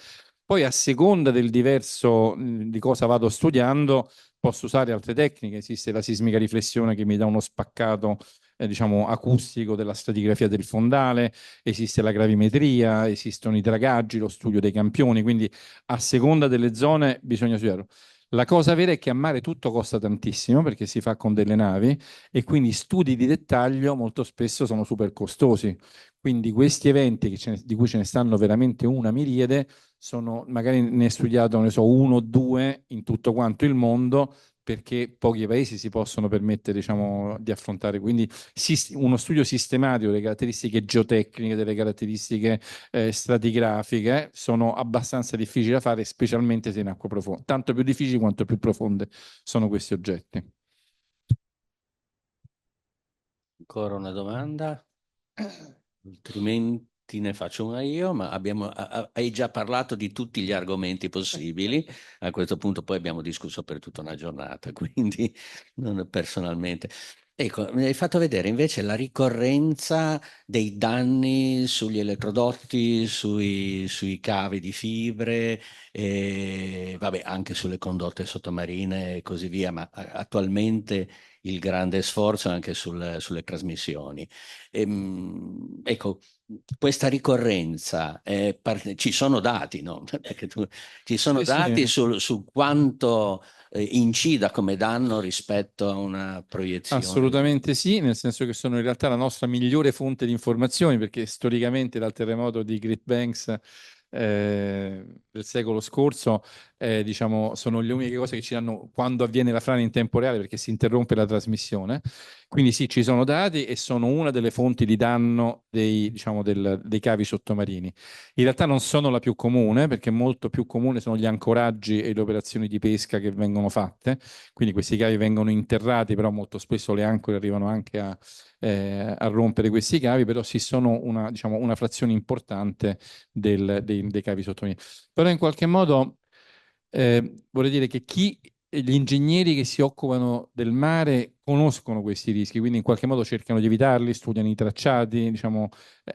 Poi a seconda del diverso di cosa vado studiando, posso usare altre tecniche. Esiste la sismica riflessione che mi dà uno spaccato, diciamo, acustico della stratigrafia del fondale, esiste la gravimetria, esistono i dragaggi, lo studio dei campioni, quindi a seconda delle zone bisogna studiarlo. La cosa vera è che a mare tutto costa tantissimo perché si fa con delle navi e quindi studi di dettaglio molto spesso sono super costosi. Quindi questi eventi di cui ce ne stanno veramente una miriade, magari ne è studiato, ne so, uno o due in tutto quanto il mondo, perché pochi paesi si possono permettere, diciamo, di affrontare. Quindi uno studio sistematico delle caratteristiche geotecniche, delle caratteristiche stratigrafiche, sono abbastanza difficili da fare, specialmente se in acqua profonda. Tanto più difficili quanto più profonde sono questi oggetti. Ancora una domanda? Altrimenti ne faccio una io, ma hai già parlato di tutti gli argomenti possibili. A questo punto poi abbiamo discusso per tutta una giornata, quindi non personalmente. Ecco, mi hai fatto vedere invece la ricorrenza dei danni sugli elettrodotti, sui cavi di fibre, e, vabbè, anche sulle condotte sottomarine e così via, ma attualmente il grande sforzo anche sulle trasmissioni. Ecco, questa ricorrenza, ci sono dati, no? Perché ci sono Sì, dati sì. su quanto incida come danno rispetto a una proiezione. Assolutamente sì, nel senso che sono in realtà la nostra migliore fonte di informazioni, perché storicamente dal terremoto di Great Banks del secolo scorso, diciamo, sono le uniche cose che ci danno quando avviene la frana in tempo reale, perché si interrompe la trasmissione. Quindi sì, ci sono dati e sono una delle fonti di danno diciamo, dei cavi sottomarini. In realtà non sono la più comune, perché molto più comune sono gli ancoraggi e le operazioni di pesca che vengono fatte. Quindi questi cavi vengono interrati, però molto spesso le ancore arrivano anche a rompere questi cavi, però sì, sono diciamo, una frazione importante dei cavi sottomarini. Però in qualche modo vorrei dire che gli ingegneri che si occupano del mare conoscono questi rischi, quindi in qualche modo cercano di evitarli, studiano i tracciati, diciamo,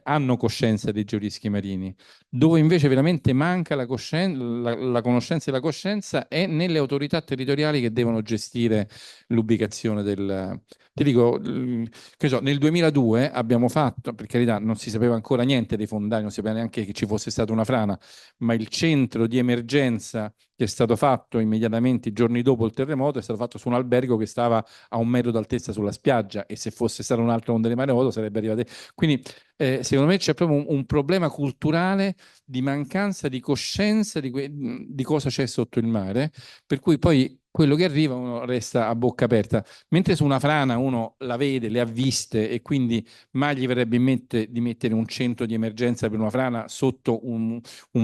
hanno coscienza dei georischi marini. Dove invece veramente manca la conoscenza e la coscienza è nelle autorità territoriali che devono gestire l'ubicazione del... Ti dico, che so, nel 2002 abbiamo fatto, per carità, non si sapeva ancora niente dei fondali, non si sapeva neanche che ci fosse stata una frana, ma il centro di emergenza che è stato fatto immediatamente i giorni dopo il terremoto è stato fatto su un albergo che stava a 1 metro d'altezza sulla spiaggia, e se fosse stato un'altra onda di maremoto sarebbe arrivata. Quindi secondo me c'è proprio un problema culturale di mancanza di coscienza di cosa c'è sotto il mare, per cui poi quello che arriva uno resta a bocca aperta, mentre su una frana uno la vede, le ha viste, e quindi mai gli verrebbe in mente di mettere un centro di emergenza per una frana sotto un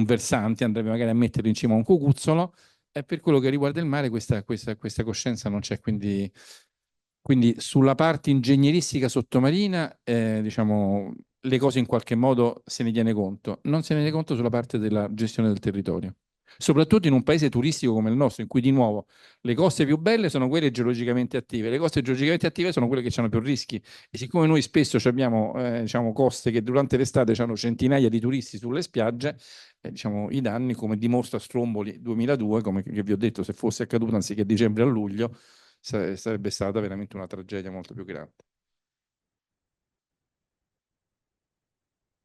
versante, andrebbe magari a metterlo in cima a un cucuzzolo, e per quello che riguarda il mare questa coscienza non c'è, quindi sulla parte ingegneristica sottomarina, diciamo, le cose in qualche modo se ne tiene conto, non se ne tiene conto sulla parte della gestione del territorio. Soprattutto in un paese turistico come il nostro, in cui di nuovo le coste più belle sono quelle geologicamente attive, le coste geologicamente attive sono quelle che hanno più rischi. E siccome noi spesso abbiamo diciamo, coste che durante l'estate hanno centinaia di turisti sulle spiagge, diciamo, i danni, come dimostra Stromboli 2002, come che vi ho detto, se fosse accaduto anziché a dicembre a luglio, sarebbe stata veramente una tragedia molto più grande.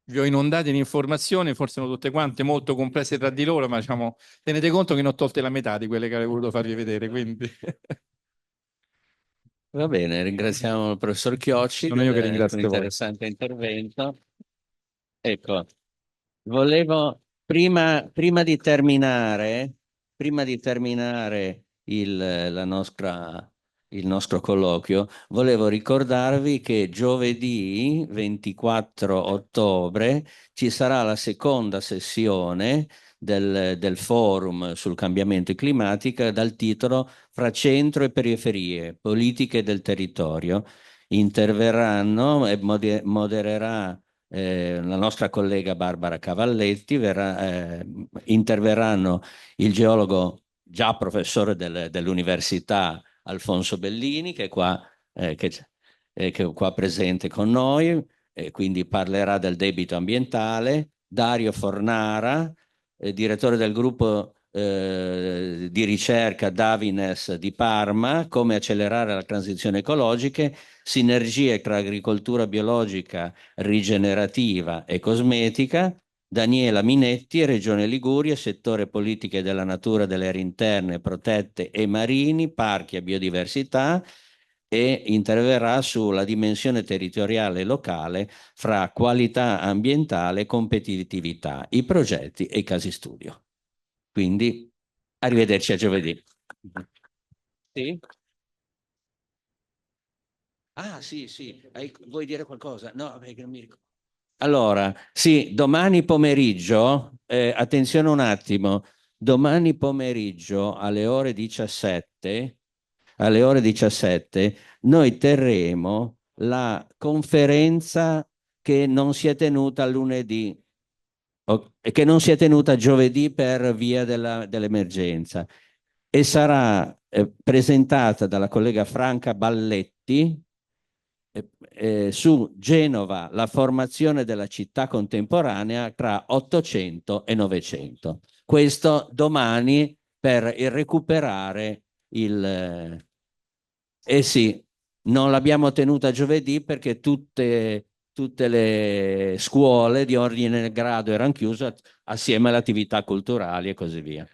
Vi ho inondati di informazioni, forse sono tutte quante molto complesse tra di loro, ma diciamo, tenete conto che ne ho tolte la metà di quelle che avrei voluto farvi vedere, quindi... Va bene, ringraziamo il professor Chiocci Sono io che del suo ringrazio voi. interessante intervento. Ecco, volevo, prima di terminare il nostro colloquio, volevo ricordarvi che giovedì 24 ottobre ci sarà la seconda sessione del forum sul cambiamento climatico dal titolo Fra centro e periferie, politiche del territorio. Interverranno e modererà la nostra collega Barbara Cavalletti, interverranno il geologo già professore dell'Università Alfonso Bellini, che è qua presente con noi, quindi parlerà del debito ambientale. Dario Fornara, direttore del gruppo di ricerca Davines di Parma, come accelerare la transizione ecologica, sinergie tra agricoltura biologica, rigenerativa e cosmetica, Daniela Minetti, Regione Liguria, settore politiche della natura, delle aree interne, protette e marini, parchi e biodiversità, e interverrà sulla dimensione territoriale e locale fra qualità ambientale e competitività, i progetti e i casi studio. Quindi arrivederci a giovedì. Sì? Ah, sì, sì. Vuoi dire qualcosa? No, perché non mi ricordo. Allora, sì, domani pomeriggio, attenzione un attimo, domani pomeriggio alle ore 17, noi terremo la conferenza che non si è tenuta lunedì, che non si è tenuta giovedì per via dell'emergenza, e sarà presentata dalla collega Franca Balletti su Genova, la formazione della città contemporanea tra 800 e 900. Questo domani per recuperare il... Eh sì, non l'abbiamo tenuta giovedì perché tutte le scuole di ordine e grado erano chiuse assieme alle attività culturali e così via.